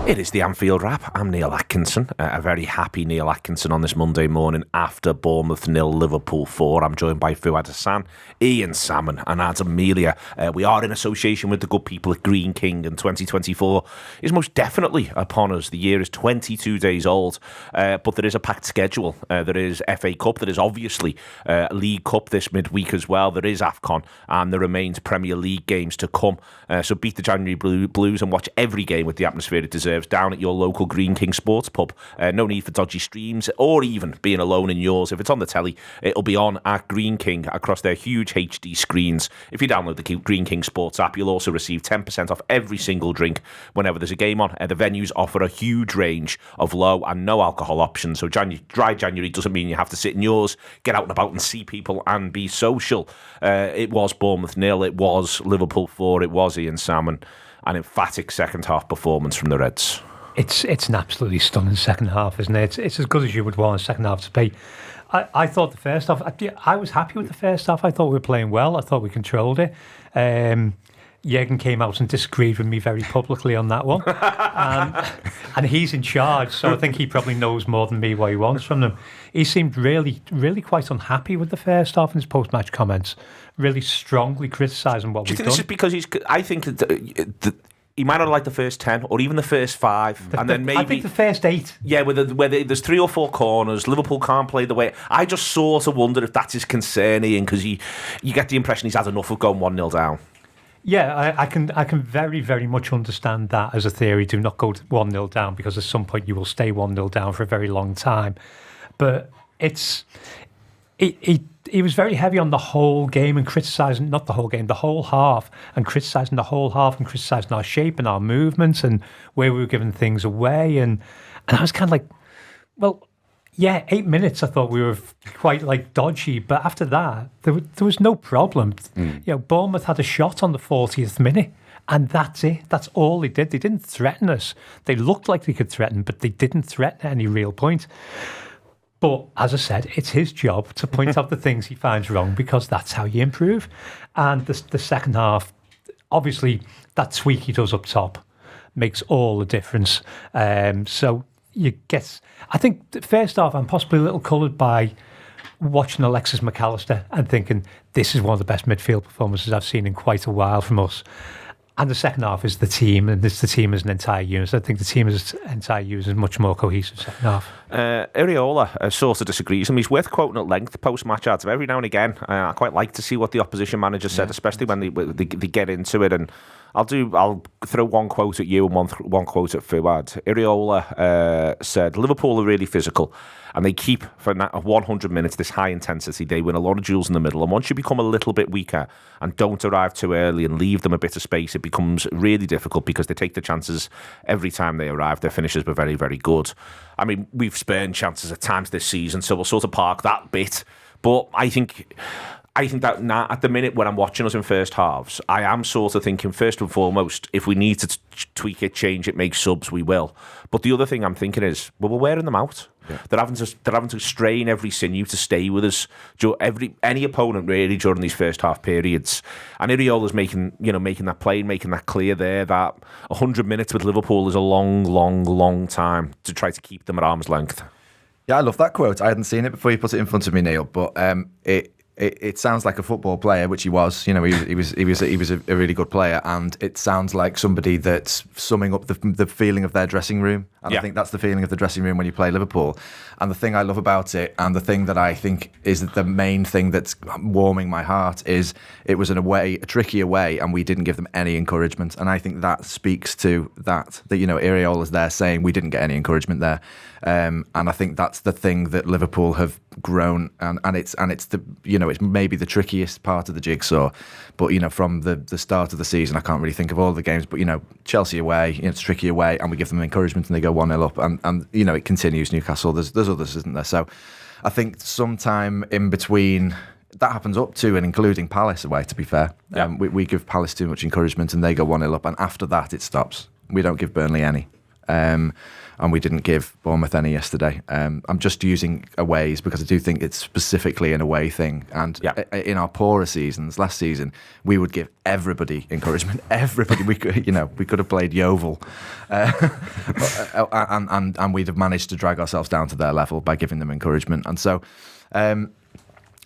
It is the Anfield Wrap. I'm Neil Atkinson, a very happy Neil Atkinson on this Monday morning after Bournemouth 0, Liverpool 4. I'm joined by Fuad Hasan, Ian Salmon and Adam Melia. We are in association with the good people at Green King, and 2024 is most definitely upon us. The year is 22 days old, but there is a packed schedule. There is FA Cup, there is obviously League Cup this midweek as well. There is AFCON, and there remains Premier League games to come. So beat the January Blues and watch every game with the atmosphere it deserves down at your local Green King sports pub. No need for dodgy streams or even being alone in yours. If it's on the telly, it'll be on at Green King across their huge HD screens. If you download the Green King Sports app, you'll also receive 10% off every single drink whenever there's a game on. The venues offer a huge range of low and no alcohol options. So dry January doesn't mean you have to sit in yours. Get out and about and see people and be social. It was Bournemouth 0, it was Liverpool 4, it was Ian Salmon. An emphatic second half performance from the Reds. It's an absolutely stunning second half, isn't it? It's as good as you would want a second half to be. I thought the first half, I was happy with the first half. I thought we were playing well. I thought we controlled it. Jürgen came out and disagreed with me very publicly on that one. And he's in charge, so I think he probably knows more than me what he wants from them. He seemed really, really quite unhappy with the first half in his post-match comments, really strongly criticising what we've done. Do you think this is because I think that he might not like the first 10 or even the first 5, and then maybe... I think the first 8. Yeah, where there's 3 or 4 corners, Liverpool can't play the way... I just sort of wonder if that's his concern, Ian, because you get the impression he's had enough of going 1-0 down. Yeah, I can very, very much understand that as a theory. Do not go 1-0 down, because at some point you will stay 1-0 down for a very long time. But he was very heavy on the whole game and criticising, not the whole game, the whole half, and criticising the whole half and criticising our shape and our movements and where we were giving things away. And I was kind of like, well, yeah, 8 minutes I thought we were quite dodgy, but after that there was no problem. Bournemouth had a shot on the 40th minute, and that's it. That's all they did. They didn't threaten us. They looked like they could threaten, but they didn't threaten at any real point. But as I said, it's his job to point out the things he finds wrong, because that's how you improve. And the second half, obviously that tweak he does up top makes all the difference. So you get, I think the first half I'm possibly a little coloured by watching Alexis McAllister and thinking this is one of the best midfield performances I've seen in quite a while from us. And the second half is the team, and it's the team as an entire unit. I think the team as an entire unit is much more cohesive second half. Iriola sort of disagrees. He's worth quoting at length post-match ads. Every now and again, I quite like to see what the opposition manager said, especially when they get into it. And I'll throw one quote at you and one quote at Fuad. Iriola said, Liverpool are really physical, and they keep for 100 minutes this high intensity. They win a lot of duels in the middle, and once you become a little bit weaker and don't arrive too early and leave them a bit of space, it becomes really difficult, because they take the chances every time they arrive. Their finishes were very, very good. I mean, we've spurned chances at times this season, so we'll sort of park that bit. But I think that now, at the minute when I'm watching us in first halves, I am sort of thinking, first and foremost, if we need to tweak it, change it, make subs, we will. But the other thing I'm thinking is, well, we're wearing them out. Yeah. They're having to strain every sinew to stay with us. Any opponent really during these first half periods. And Iriola's making that play, making that clear there, that 100 minutes with Liverpool is a long, long, long time to try to keep them at arm's length. Yeah, I love that quote. I hadn't seen it before you put it in front of me, Neil, but it sounds like a football player, which he was. He was a really good player, and it sounds like somebody that's summing up the feeling of their dressing room. And I think that's the feeling of the dressing room when you play Liverpool. And the thing I love about it, and the thing that I think is the main thing that's warming my heart, is it was a tricky away, and we didn't give them any encouragement. And I think that speaks to that Iriola's there saying we didn't get any encouragement there. And I think that's the thing that Liverpool have grown, and it's the it's maybe the trickiest part of the jigsaw. But from the start of the season, I can't really think of all the games, but Chelsea away, it's tricky away, and we give them encouragement and they go 1-0 up, and it continues. Newcastle, there's others, isn't there? So I think sometime in between, that happens up to and including Palace away, to be fair. We give Palace too much encouragement and they go 1-0 up, and after that it stops. We don't give Burnley any. and we didn't give Bournemouth any yesterday. I'm just using aways because I do think it's specifically an away thing. And in our poorer seasons, last season, we would give everybody encouragement. Everybody, we could have played Yeovil, and we'd have managed to drag ourselves down to their level by giving them encouragement. And so.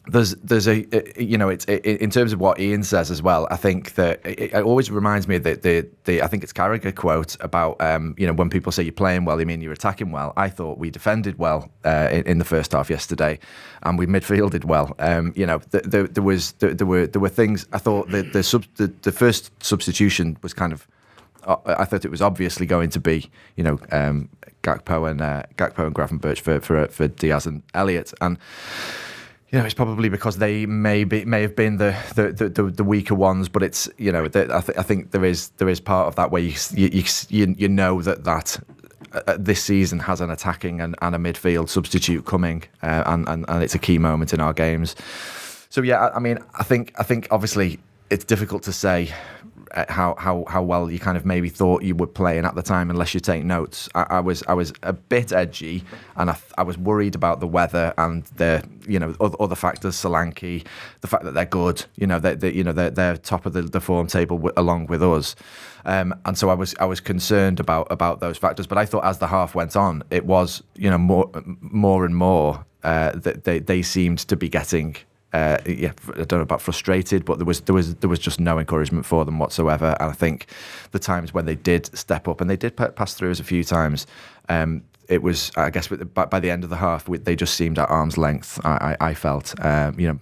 There's a it's in terms of what Ian says as well. I think that it always reminds me that the I think it's Carragher quote about when people say you're playing well, you mean you're attacking well. I thought we defended well in the first half yesterday, and we midfielded well. There were things. I thought the first substitution was kind of. I thought it was obviously going to be Gakpo and Gravenberch for Diaz and Elliott, and. It's probably because they may have been the weaker ones, but it's I think there is part of that where you know that this season has an attacking and a midfield substitute coming, and it's a key moment in our games. So I mean I think obviously it's difficult to say how well you kind of maybe thought you would play, and at the time, unless you take notes, I was a bit edgy, and I was worried about the weather and the other factors, Solanke, the fact that they're good, they're top of the form table along with us, and so I was concerned about those factors. But I thought as the half went on, it was more and more that they seemed to be getting. I don't know about frustrated, but there was just no encouragement for them whatsoever. And I think the times when they did step up, and they did pass through us a few times, it was, I guess, by the end of the half, they just seemed at arm's length. I felt,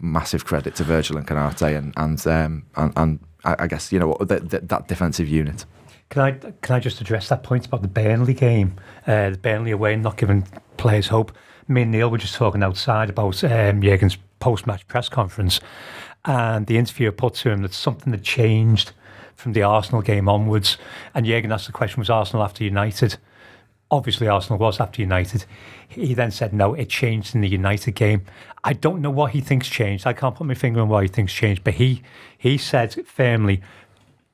massive credit to Virgil and Canate, and I guess that defensive unit. Can I just address that point about the Burnley game, the Burnley away, not giving players hope? Me and Neil were just talking outside about Jurgen's post-match press conference, and the interviewer put to him that something had changed from the Arsenal game onwards, and Jurgen asked the question, was Arsenal after United? Obviously Arsenal was after United. He then said no, it changed in the United game. I don't know what he thinks changed. I can't put my finger on what he thinks changed, but he said firmly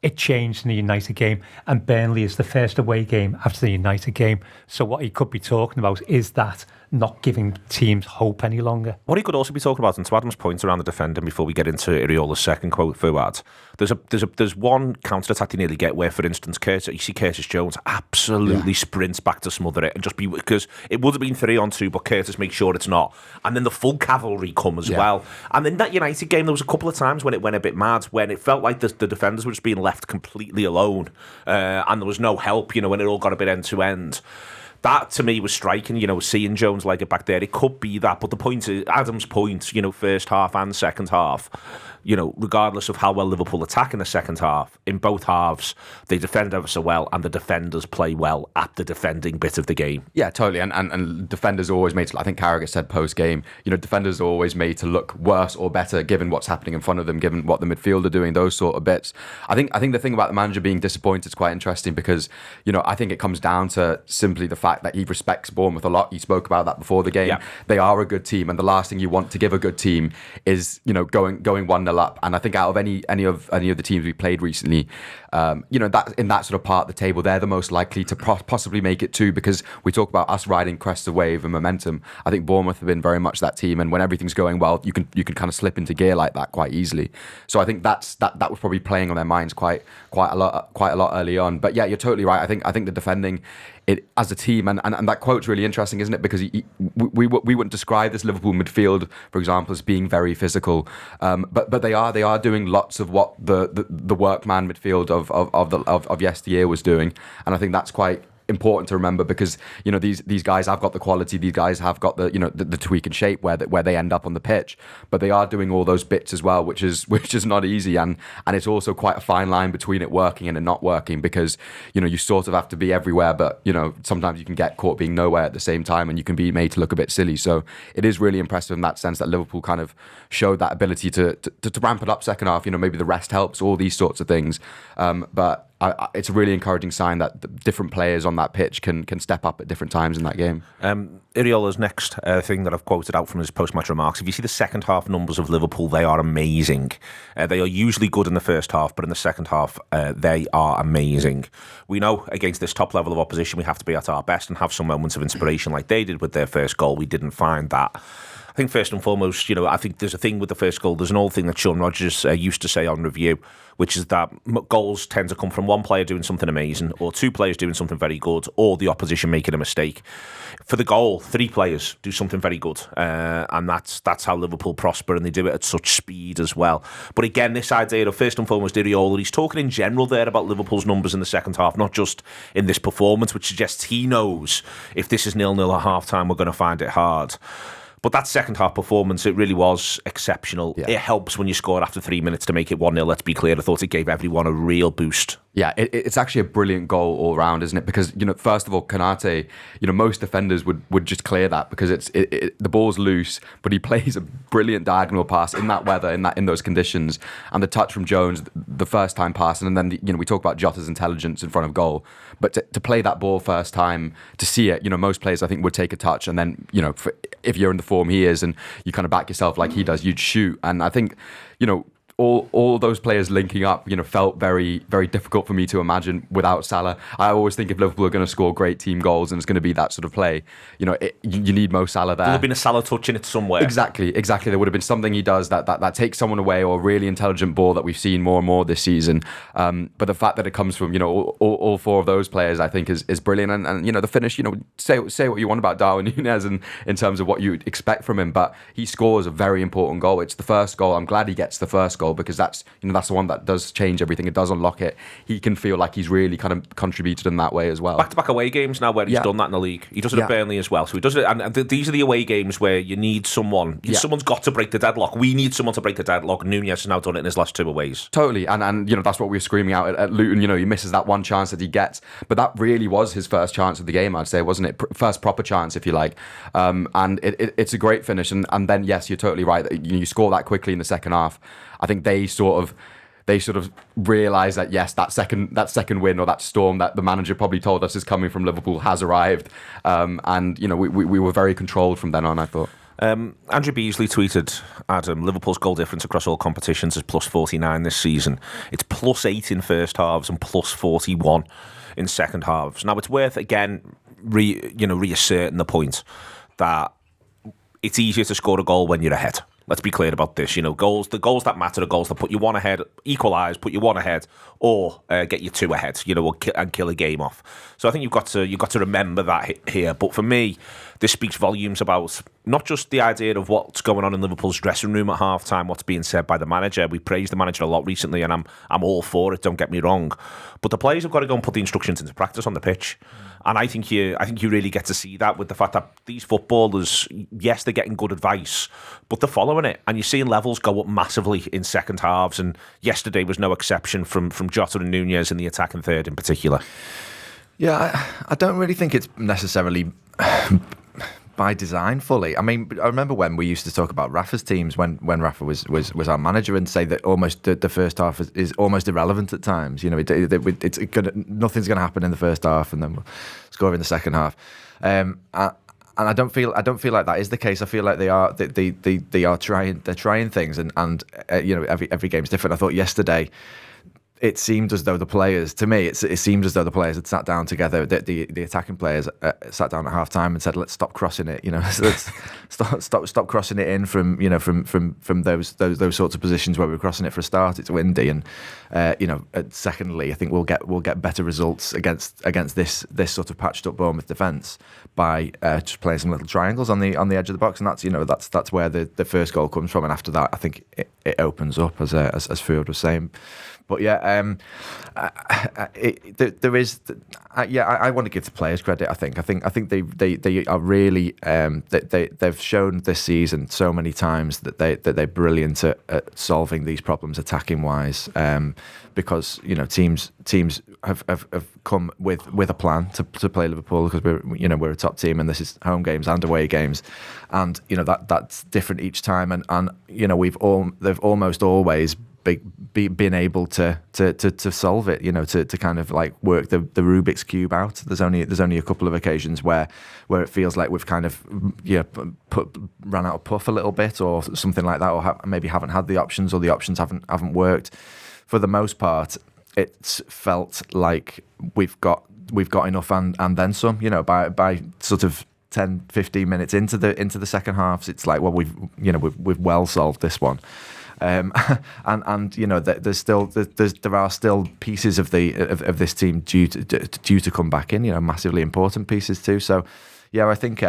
it changed in the United game, and Burnley is the first away game after the United game. So what he could be talking about is that not giving teams hope any longer. What he could also be talking about, and to Adam's point around the defending before we get into Iriola's second quote, Fuad, there's one counter-attack you nearly get where, for instance, you see Curtis Jones absolutely sprints back to smother it, and just because it would have been 3-on-2, but Curtis makes sure it's not. And then the full cavalry come as well. And in that United game, there was a couple of times when it went a bit mad, when it felt like the defenders were just being left completely alone, and there was no help, when it all got a bit end-to-end. That, to me, was striking, seeing Jones like it back there. It could be that, but the point is, Adam's point, first half and second half, regardless of how well Liverpool attack in the second half, in both halves, they defend ever so well, and the defenders play well at the defending bit of the game. Yeah, totally. And defenders are always made to, I think Carragher said post-game, defenders are always made to look worse or better given what's happening in front of them, given what the midfield are doing, those sort of bits. I think the thing about the manager being disappointed is quite interesting because, I think it comes down to simply the fact that he respects Bournemouth a lot. He spoke about that before the game. Yeah. They are a good team, and the last thing you want to give a good team is, going 1-0 up. And I think out of any of the teams we played recently, that in that sort of part of the table, they're the most likely to possibly make it too, because we talk about us riding crest of wave and momentum. I think Bournemouth have been very much that team, and when everything's going well, you can kind of slip into gear like that quite easily. So I think that was probably playing on their minds quite a lot early on. But yeah, you're totally right. I think the defending, it as a team, and that quote's really interesting, isn't it? Because we wouldn't describe this Liverpool midfield, for example, as being very physical, but they are doing lots of what the workman midfield of yesteryear was doing, and I think that's quite important to remember, because these guys have got the quality, these guys have got the tweak and shape where they end up on the pitch, but they are doing all those bits as well, which is not easy, and it's also quite a fine line between it working and it not working, because you sort of have to be everywhere, but sometimes you can get caught being nowhere at the same time, and you can be made to look a bit silly. So it is really impressive in that sense that Liverpool kind of showed that ability to ramp it up second half. Maybe the rest helps, all these sorts of things, but it's a really encouraging sign that the different players on that pitch can step up at different times in that game. Iriola's next thing that I've quoted out from his post-match remarks, if you see the second half numbers of Liverpool, they are amazing. They are usually good in the first half, but in the second half, they are amazing. We know against this top level of opposition, we have to be at our best and have some moments of inspiration like they did with their first goal. We didn't find that. I think first and foremost, I think there's a thing with the first goal. There's an old thing that Sean Rodgers used to say on review, which is that goals tend to come from one player doing something amazing, or two players doing something very good, or the opposition making a mistake. For the goal, three players do something very good, and that's how Liverpool prosper, and they do it at such speed as well. But again, this idea of first and foremost Iriola, he's talking in general there about Liverpool's numbers in the second half, not just in this performance, which suggests he knows if this is 0-0 at half-time, we're going to find it hard. But that second half performance, it really was exceptional. Yeah. It helps when you score after 3 minutes to make it 1-0, let's be clear. I thought it gave everyone a real boost. Yeah, it's actually a brilliant goal all round, isn't it? Because, first of all, Konate, most defenders would just clear that because the ball's loose, but he plays a brilliant diagonal pass in that weather, in those conditions. And the touch from Jones, the first time pass, and then, we talk about Jota's intelligence in front of goal. But to play that ball first time, to see it, most players, I think, would take a touch. And then, if you're in the form he is and you kind of back yourself like he does, you'd shoot. And I think, all those players linking up, felt very, very difficult for me to imagine without Salah. I always think if Liverpool are going to score great team goals and it's going to be that sort of play, you need Mo Salah there. There would have been a Salah touch in it somewhere. Exactly. There would have been something he does that takes someone away, or a really intelligent ball that we've seen more and more this season. But the fact that it comes from, all four of those players, I think is brilliant. And the finish, say what you want about Darwin Núñez in terms of what you expect from him, but he scores a very important goal. It's the first goal. I'm glad he gets the first goal, because that's the one that does change everything. It does unlock it. He can feel like he's really kind of contributed in that way as well. Back-to-back away games now where he's done that in the league. He does it at Burnley as well. So he does it, and these are the away games where you need someone. Someone's got to break the deadlock. We need someone to break the deadlock. Núñez has now done it in his last two aways. Totally, and that's what we were screaming out at Luton. He misses that one chance that he gets, but that really was his first chance of the game, I'd say, wasn't it? First proper chance, if you like. And it's a great finish. And then, yes, you're totally right. You score that quickly in the second half. I think they sort of realise that, yes, that second win, or that storm that the manager probably told us is coming from Liverpool, has arrived. And we were very controlled from then on, I thought. Andrew Beasley tweeted, Adam, Liverpool's goal difference across all competitions is plus 49 this season. It's plus 8 in first halves and plus 41 in second halves. Now, it's worth, again, reasserting the point that it's easier to score a goal when you're ahead. Let's be clear about this. The goals that matter are goals that put you one ahead, equalise, put you one ahead, or get you two ahead. And kill a game off. So I think you've got to remember that here. But for me, this speaks volumes about not just the idea of what's going on in Liverpool's dressing room at half-time, what's being said by the manager. We praised the manager a lot recently, and I'm all for it. Don't get me wrong, but the players have got to go and put the instructions into practice on the pitch. And I think you really get to see that with the fact that these footballers, yes, they're getting good advice, but they're following it. And you're seeing levels go up massively in second halves. And yesterday was no exception from Jota and Núñez in the attacking third in particular. Yeah, I don't really think it's necessarily by design fully. I mean, I remember when we used to talk about Rafa's teams when Rafa was our manager, and say that almost the first half is almost irrelevant at times. It's nothing's going to happen in the first half, and then we'll score in the second half. And I don't feel like that is the case. I feel like they are trying things, and every game's different. I thought yesterday, it seemed as though the players, to me, it seemed as though the players had sat down together. The attacking players sat down at half time and said, "Let's stop crossing it. Let's stop crossing it in from those sorts of positions where we're crossing it for a start. It's windy, and secondly, I think we'll get better results against this sort of patched up Bournemouth defence by just playing some little triangles on the edge of the box, and that's where the first goal comes from. And after that, I think it opens up, as Fuad was saying. But yeah, there is. I want to give the players credit. I think they are really. They've shown this season so many times that they're brilliant at solving these problems attacking wise. Because teams have come with a plan to play Liverpool, because we're a top team, and this is home games and away games, and that's different each time, and they've almost always been able to solve it, to kind of like work the Rubik's Cube out. There's only a couple of occasions where it feels like we've kind of ran out of puff a little bit or something like that, or maybe haven't had the options, or the options haven't worked. For the most part, it's felt like we've got enough and then some. By sort of 10, 15 minutes into the second halves, it's like, well, we've well solved this one. There are still pieces of this team due to come back in, massively important pieces too. So yeah, I think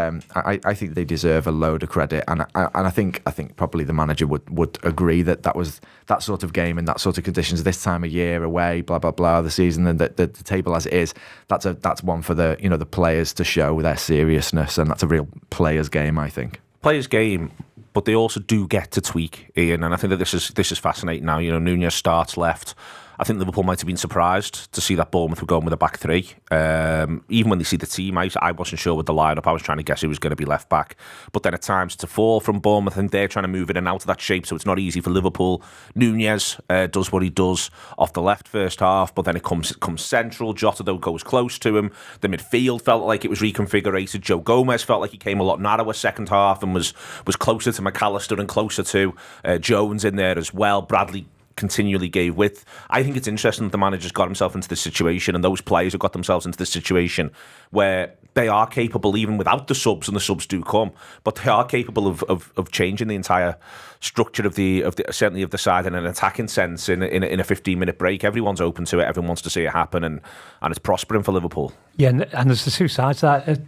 they deserve a load of credit, and I think probably the manager would agree that was that sort of game in that sort of conditions this time of year, away, blah blah blah, the season and the table as it is. That's one for the the players to show their seriousness, and that's a real players' game, I think. Players' game, but they also do get to tweak, Ian, and I think that this is fascinating now. Nunez starts left. I think Liverpool might have been surprised to see that Bournemouth were going with a back three. Even when they see the team, I wasn't sure with the lineup. I was trying to guess who was going to be left back. But then at times to fall from Bournemouth, I think they're trying to move it in and out of that shape, so it's not easy for Liverpool. Nunez does what he does off the left first half, but then it comes central. Jota, though, goes close to him. The midfield felt like it was reconfigured. Joe Gomez felt like he came a lot narrower second half and was closer to McAllister and closer to Jones in there as well. Bradley continually gave width. I think it's interesting that the manager's got himself into this situation, and those players have got themselves into this situation where they are capable, even without the subs, and the subs do come, but they are capable of changing the entire structure of the certainly of the side in an attacking sense in a 15-minute break. Everyone's open to it. Everyone wants to see it happen, and it's prospering for Liverpool. Yeah, and there's the two sides to that.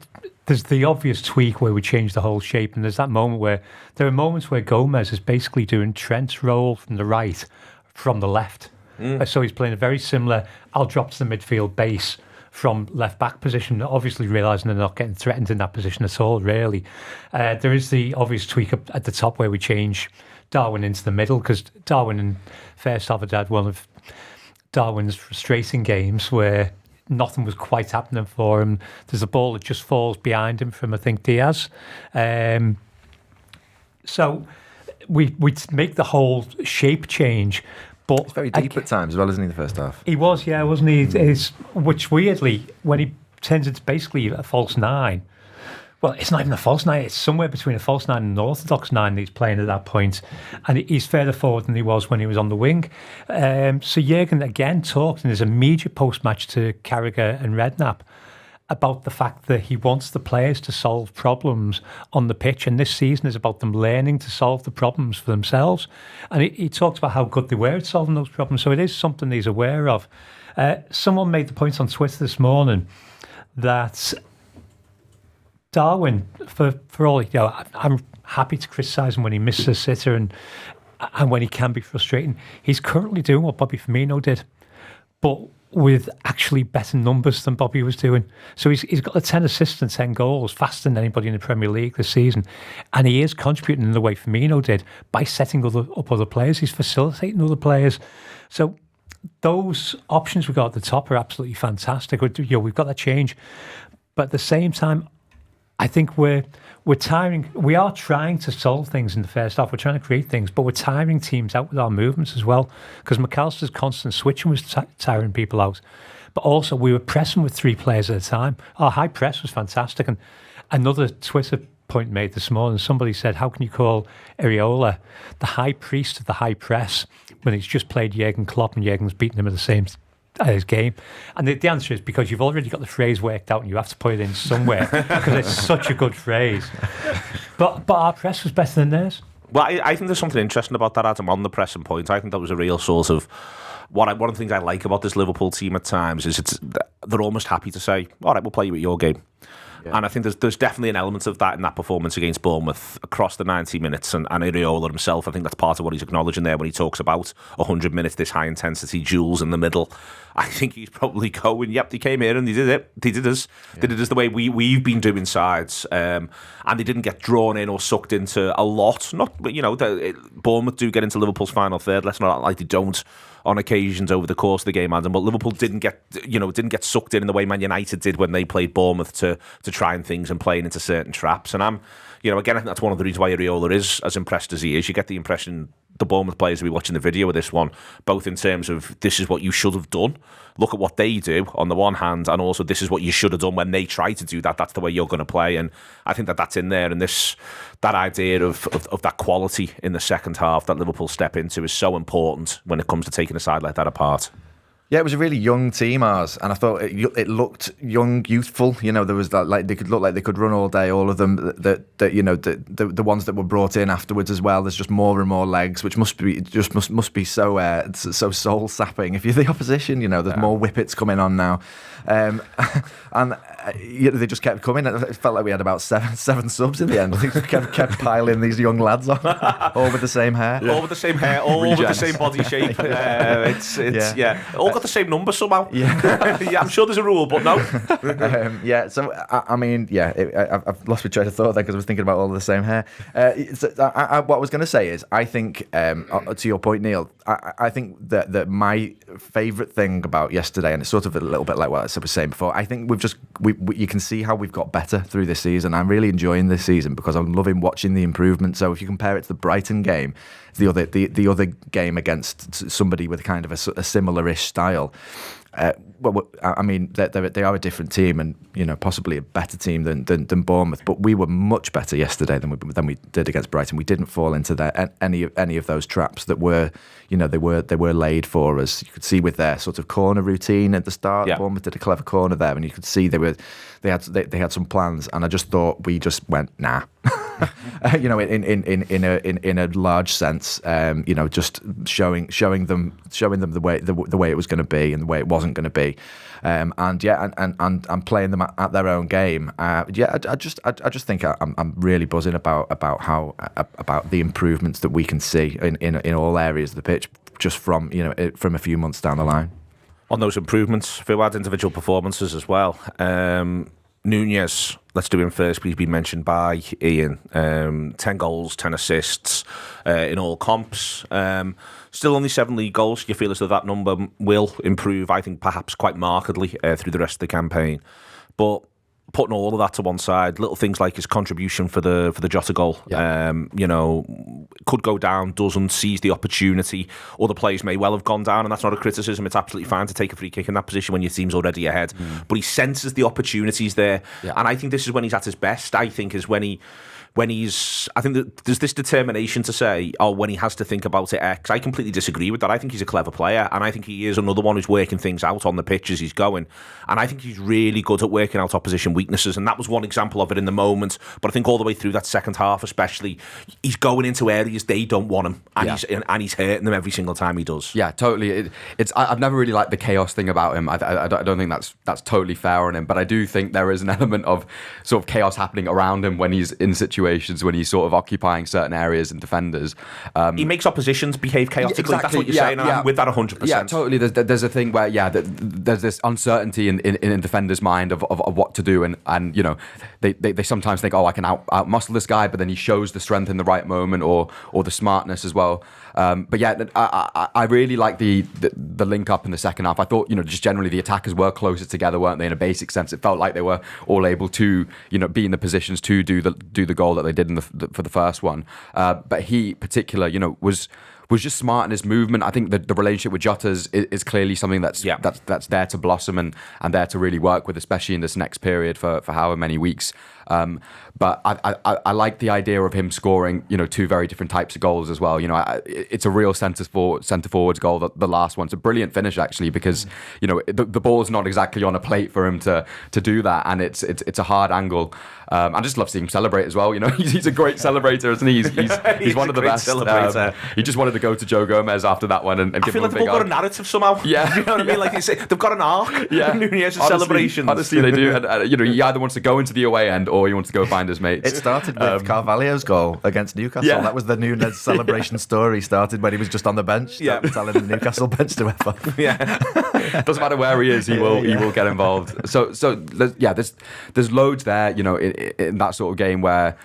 There's the obvious tweak where we change the whole shape, and there's that moment where there are moments where Gomez is basically doing Trent's role from the right, from the left. So he's playing a very similar, I'll drop to the midfield base from left back position, obviously realising they're not getting threatened in that position at all, really. There is the obvious tweak up at the top where we change Darwin into the middle, because Darwin in first half had one of Darwin's frustrating games where nothing was quite happening for him. There's a ball that just falls behind him from, I think, Diaz. So we make the whole shape change, but it's very deep at times as well, isn't he, the first half? He was, yeah, wasn't he? Which weirdly, when he turns into basically a false nine, well, it's not even a false nine, it's somewhere between a false nine and an orthodox nine that he's playing at that point, and he's further forward than he was when he was on the wing. So Jurgen again talked in his immediate post-match to Carragher and Redknapp about the fact that he wants the players to solve problems on the pitch, and this season is about them learning to solve the problems for themselves. And he talked about how good they were at solving those problems, so it is something he's aware of. Someone made the point on Twitter this morning that Darwin, for all, I'm happy to criticise him when he misses a sitter and when he can be frustrating. He's currently doing what Bobby Firmino did, but with actually better numbers than Bobby was doing. So he's got the 10 assists and 10 goals, faster than anybody in the Premier League this season. And he is contributing in the way Firmino did by setting up other players. He's facilitating other players. So those options we've got at the top are absolutely fantastic. We've got that change. But at the same time, I think we're tiring. We are trying to solve things in the first half. We're trying to create things, but we're tiring teams out with our movements as well. Because McAllister's constant switching was tiring people out. But also, we were pressing with 3 players at a time. Our high press was fantastic. And another Twitter point made this morning, somebody said, how can you call Areola the high priest of the high press when he's just played Jurgen Klopp and Jurgen's beaten him at the same his game? And the answer is because you've already got the phrase worked out and you have to put it in somewhere because it's such a good phrase. But our press was better than theirs. Well, I think there's something interesting about that, Adam, on the pressing point. I think that was a real sort of one of the things I like about this Liverpool team at times is they're almost happy to say, all right, we'll play you at your game. Yeah. And I think there's definitely an element of that in that performance against Bournemouth across the 90 minutes. And Areola himself, I think that's part of what he's acknowledging there when he talks about 100 minutes, this high-intensity duels in the middle. I think he's probably going, yep, they came here and they did it. They did us. Yeah. They did us the way we've been doing sides. And they didn't get drawn in or sucked into a lot. Bournemouth do get into Liverpool's final third. Let's not act like they don't on occasions over the course of the game, Adam. But Liverpool didn't get sucked in the way Man United did when they played Bournemouth to trying things and playing into certain traps. And again, I think that's one of the reasons why Areola is as impressed as he is. You get the impression the Bournemouth players will be watching the video of this one, both in terms of this is what you should have done. Look at what they do on the one hand, and also this is what you should have done when they try to do that. That's the way you're going to play, and I think that's in there. And that idea of that quality in the second half that Liverpool step into is so important when it comes to taking a side like that apart. Yeah, it was a really young team, ours, and I thought it looked young, youthful. You know, there was that, like, they could look like they could run all day. All of them, that you know, the ones that were brought in afterwards as well. There's just more and more legs, which must be so soul sapping. If you're the opposition, you know, there's more whippets coming on now, and you know, they just kept coming. It felt like we had about seven subs in the end. They kept piling these young lads on, all with the same hair, all with the same body shape. All got the same number somehow. Yeah, yeah, I'm sure there's a rule, but no. So I mean, I've lost my train of thought there because I was thinking about all of the same hair. What I was going to say is, I think to your point, Neil, I think that my favourite thing about yesterday, and it's sort of a little bit like what I was saying before, I think you can see how we've got better through this season. I'm really enjoying this season because I'm loving watching the improvement. So if you compare it to the Brighton game, the other game against somebody with kind of a similar-ish style, I mean, they are a different team, and you know, possibly a better team than Bournemouth. But we were much better yesterday than we did against Brighton. We didn't fall into any of those traps that were, you know, they were laid for us. You could see with their sort of corner routine at the start. Yeah. Bournemouth did a clever corner there, and you could see they had some plans. And I just thought we just went nah. You know, in a large sense, you know, just showing them the way it was going to be and the way it wasn't going to be, and playing them at their own game. I just think I'm really buzzing about the improvements that we can see in all areas of the pitch, just from a few months down the line. On those improvements, Fuad, individual performances as well. Nunez, let's do him first. He's been mentioned by Ian. 10 goals, 10 assists in all comps. Still only 7 league goals. You feel as though that number will improve, I think, perhaps quite markedly through the rest of the campaign. But putting all of that to one side, little things like his contribution for the Jota goal, you know, could go down, doesn't, seize the opportunity. Other players may well have gone down, and that's not a criticism. It's absolutely fine to take a free kick in that position when your team's already ahead. But he senses the opportunities there. Yeah. And I think this is when he's at his best, I think, is when he's, I think that there's this determination to say, when he has to think about it X. I completely disagree with that. I think he's a clever player, and I think he is another one who's working things out on the pitch as he's going. And I think he's really good at working out opposition weaknesses, and that was one example of it in the moment. But I think all the way through that second half especially, he's going into areas they don't want him, and he's hurting them every single time he does. Yeah, totally. I've never really liked the chaos thing about him. I don't think that's totally fair on him, but I do think there is an element of sort of chaos happening around him when he's in situations when he's sort of occupying certain areas and defenders. He makes oppositions behave chaotically. Exactly. That's what you're saying. I'm with that 100%. Yeah, totally. There's a thing where there's this uncertainty in defenders' mind of what to do, and you know, they sometimes think, I can out muscle this guy, but then he shows the strength in the right moment or the smartness as well. But yeah, I really like the link up in the second half. I thought, you know, just generally the attackers were closer together, weren't they? In a basic sense, it felt like they were all able to, you know, be in the positions to do the goal that they did for the first one. But he, particular, you know, was just smart in his movement. I think the relationship with Jota is clearly something that's there to blossom and there to really work with, especially in this next period for however many weeks. But I like the idea of him scoring, you know, 2 very different types of goals as well. You know, it's a real centre forwards goal. The last one's a brilliant finish actually, because you know the ball's not exactly on a plate for him to do that, and it's a hard angle. I just love seeing him celebrate as well. You know, he's a great celebrator, isn't he? He's one of the best. He just wanted to go to Joe Gomez after that one and give him a big hug. I feel like they've all got a narrative somehow. Yeah, you know what I mean? Like they say, they've got an arc. Yeah, Nunez's celebrations. Honestly, they do. And, you know, he either wants to go into the away end or he wants to go find his mates. It started with Carvalho's goal against Newcastle. Yeah. That was the Nunez celebration story. Started when he was just on the bench, telling the Newcastle bench to F off. Yeah, doesn't matter where he is, he will get involved. So there's loads there. You know, in that sort of game where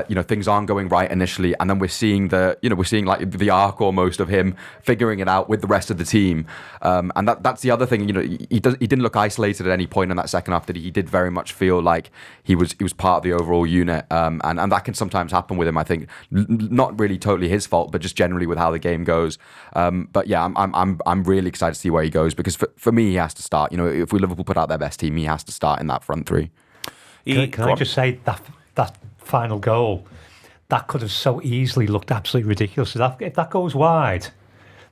you know things aren't going right initially, and then we're seeing like the arc almost of him figuring it out with the rest of the team. And that's the other thing. He didn't look isolated at any point in that second half. That he did very much feel like he was part of the overall unit. And that can sometimes happen with him. I think not really totally his fault, but just generally with how the game goes. But yeah, I'm really excited to see where he goes, because for me, he has to start. If Liverpool put out their best team, he has to start in that front three. Can I just say that final goal, that could have so easily looked absolutely ridiculous. If that goes wide,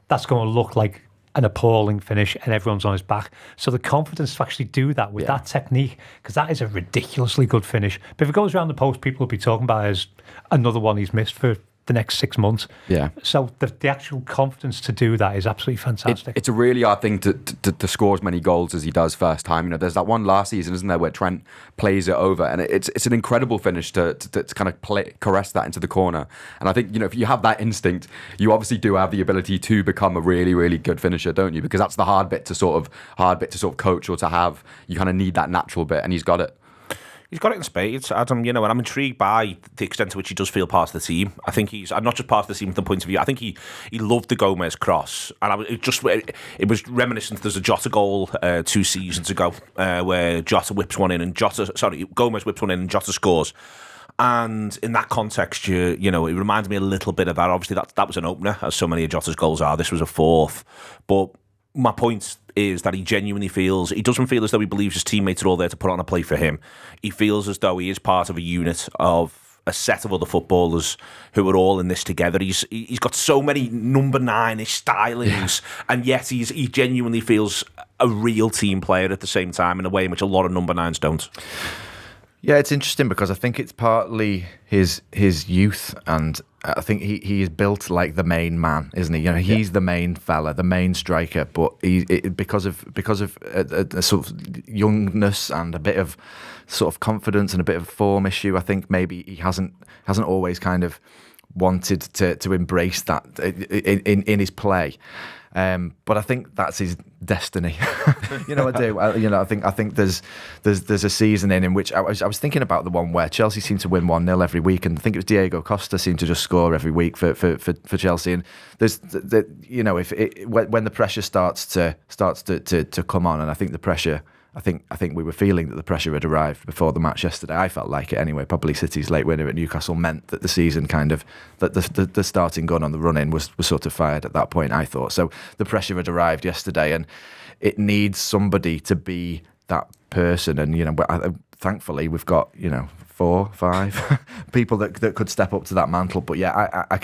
that's going to look like an appalling finish and everyone's on his back. So the confidence to actually do that with that technique, because that is a ridiculously good finish. But if it goes around the post, people will be talking about it as another one he's missed for the next 6 months. Yeah. So the actual confidence to do that is absolutely fantastic. It's a really hard thing to score as many goals as he does first time. There's that one last season, isn't there, where Trent plays it over, and it's an incredible finish to kind of caress that into the corner. And I think, if you have that instinct, you obviously do have the ability to become a really, really good finisher, don't you? Because that's the hard bit to sort of coach or to have. You kind of need that natural bit, and he's got it. He's got it in spades, Adam, and I'm intrigued by the extent to which he does feel part of the team. I think he's not just part of the team from the point of view. I think he loved the Gomez cross, and it was reminiscent. There's a Jota goal 2 seasons ago where Gomez whips one in and Jota scores. And in that context, it reminds me a little bit of that. Obviously, that was an opener, as so many of Jota's goals are. This was a fourth, but my point is that he genuinely feels, he doesn't feel as though he believes his teammates are all there to put on a play for him. He feels as though he is part of a unit of a set of other footballers who are all in this together. He's got so many number 9-ish stylings, and yet he genuinely feels a real team player at the same time, in a way in which a lot of number 9s don't. Yeah, it's interesting because I think it's partly his youth, and I think he is built like the main man, isn't he? He's the main fella, the main striker, but because of a sort of youngness and a bit of sort of confidence and a bit of form issue, I think maybe he hasn't always kind of wanted to embrace that in his play. But I think that's his destiny. I do. I think there's a season in which I was thinking about the one where Chelsea seemed to win 1-0 every week, and I think it was Diego Costa seemed to just score every week for Chelsea. And there's when the pressure starts to come on, and I think the pressure. I think we were feeling that the pressure had arrived before the match yesterday. I felt like it anyway. Probably City's late winner at Newcastle meant that the season that the starting gun on the run-in was sort of fired at that point, I thought. So the pressure had arrived yesterday, and it needs somebody to be that person. And thankfully we've got 4, 5 people that could step up to that mantle. But yeah, you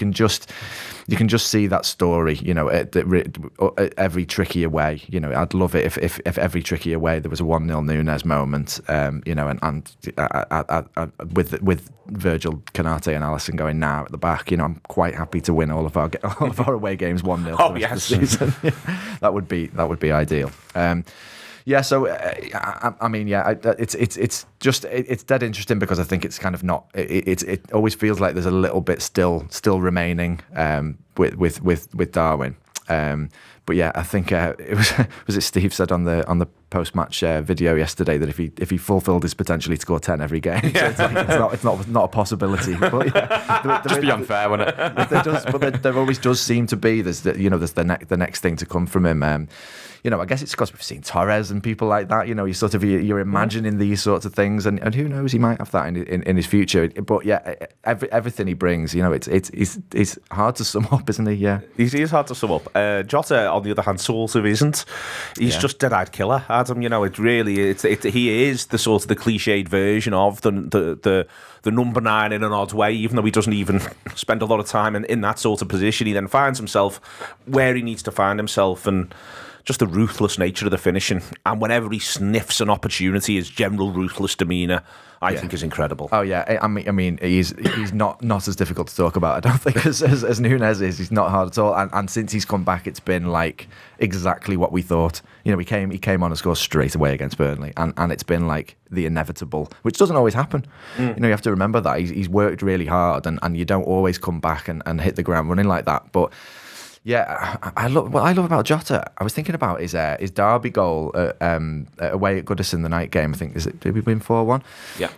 can just see that story, every tricky away. I'd love it if every tricky away there was a 1-0 Nunes moment, and with Virgil, Canate and Alisson going now at the back. I'm quite happy to win all of our away games 1-0 for the rest of the season. That would be ideal. Yeah, so it's dead interesting because I think it's kind of not. It always feels like there's a little bit still remaining with Darwin. But yeah, I think it was it Steve said on the post-match video yesterday that if he fulfilled his potential, he'd score 10 every game. Yeah. So it's not a possibility. But yeah, just be unfair, wouldn't it? There always does seem to be. There's the next thing to come from him. I guess it's because we've seen Torres and people like that. You're imagining these sorts of things, and who knows, he might have that in his future. But yeah, everything he brings, it's hard to sum up, isn't he? Yeah, he is hard to sum up. Jota, on the other hand, sort of isn't. He's just dead-eyed killer, Adam. It really he is the sort of the cliched version of the number 9 in an odd way. Even though he doesn't even spend a lot of time in that sort of position, he then finds himself where he needs to find himself, and just the ruthless nature of the finishing, and whenever he sniffs an opportunity, his general ruthless demeanour, I think is incredible. Oh yeah, I mean he's not as difficult to talk about, I don't think, as Nunes is. He's not hard at all, and since he's come back, it's been like exactly what we thought. He came on and scored straight away against Burnley, and it's been like the inevitable, which doesn't always happen. You have to remember that he's worked really hard, and you don't always come back and hit the ground running like that, but. Yeah, I love what I love about Jota. I was thinking about his derby goal away at Goodison the night game. I think did we win 4-1? Yeah,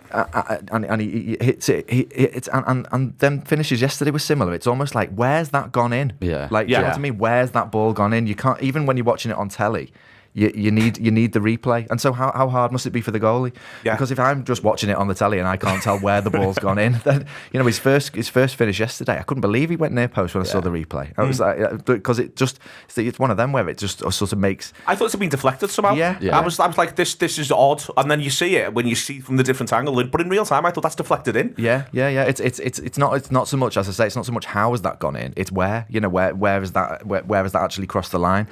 and he hits it. He hits and then finishes yesterday was similar. It's almost like where's that gone in? Yeah, like you know what I mean. Where's that ball gone in? You can't even when you're watching it on telly. You need the replay, and so how hard must it be for the goalie? Yeah. Because if I'm just watching it on the telly and I can't tell where the ball's gone in, then his first finish yesterday, I couldn't believe he went near post when I saw the replay. I was like, because it's one of them where it just sort of makes. I thought it had been deflected somehow. Yeah. I was like, this is odd, and then you see it when you see from the different angle. But in real time, I thought that's deflected in. Yeah. It's not so much, as I say, it's not so much how has that gone in. It's where where has that actually crossed the line,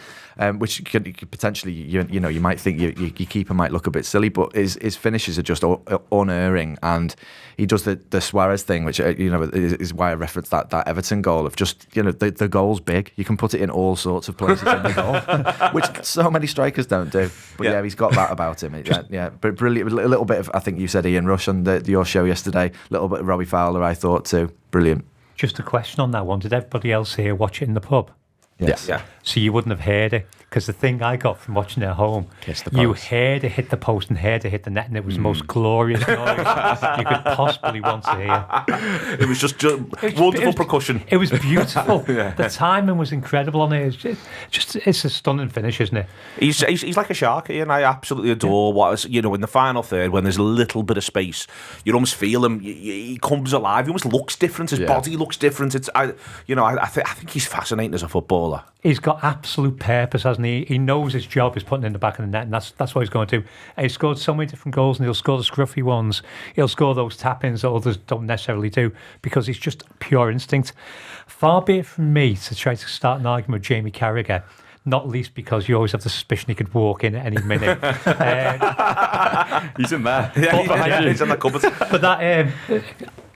which could potentially. You might think your keeper might look a bit silly, but his finishes are just unerring, and he does the Suarez thing, which is why I referenced that Everton goal of just the goal's big. You can put it in all sorts of places in the goal, which so many strikers don't do. But he's got that about him. But brilliant. A little bit of, I think you said Ian Rush on your show yesterday. A little bit of Robbie Fowler, I thought too. Brilliant. Just a question on that one. Did everybody else here watch it in the pub? Yes. Yeah. So you wouldn't have heard it, because the thing I got from watching it at home, you heard it hit the post and heard it hit the net, and it was the most glorious noise you could possibly want to hear. It was just wonderful percussion. It was beautiful. The timing was incredible on it. It's a stunning finish, isn't it? He's like a shark, and I absolutely adore what in the final third when there's a little bit of space, you almost feel him. He comes alive. He almost looks different. His body looks different. I think he's fascinating as a footballer. He's got absolute purpose, hasn't he? He knows his job is putting in the back of the net, and that's what he's going to do. And he's scored so many different goals, and he'll score the scruffy ones. He'll score those tap-ins that others don't necessarily do, because he's just pure instinct. Far be it from me to try to start an argument with Jamie Carragher, not least because you always have the suspicion he could walk in at any minute. He's in there. He's in the cupboard. But that,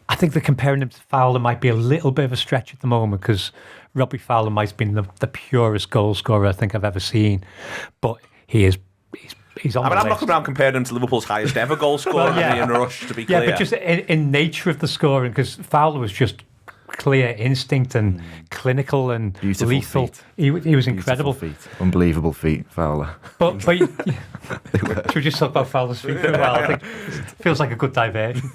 I think the comparing him to Fowler might be a little bit of a stretch at the moment, because Robbie Fowler might have been the purest goal scorer I think I've ever seen, but he's on the list. I'm not around comparing him to Liverpool's highest ever goal scorer, Ian Rush, to be clear. Yeah, but just in nature of the scoring, because Fowler was just clear instinct and clinical and beautiful lethal. Feet. He was incredible. Feet. Unbelievable feet, Fowler. But should we just talk about Fowler's feet for a while? I think it feels like a good diversion.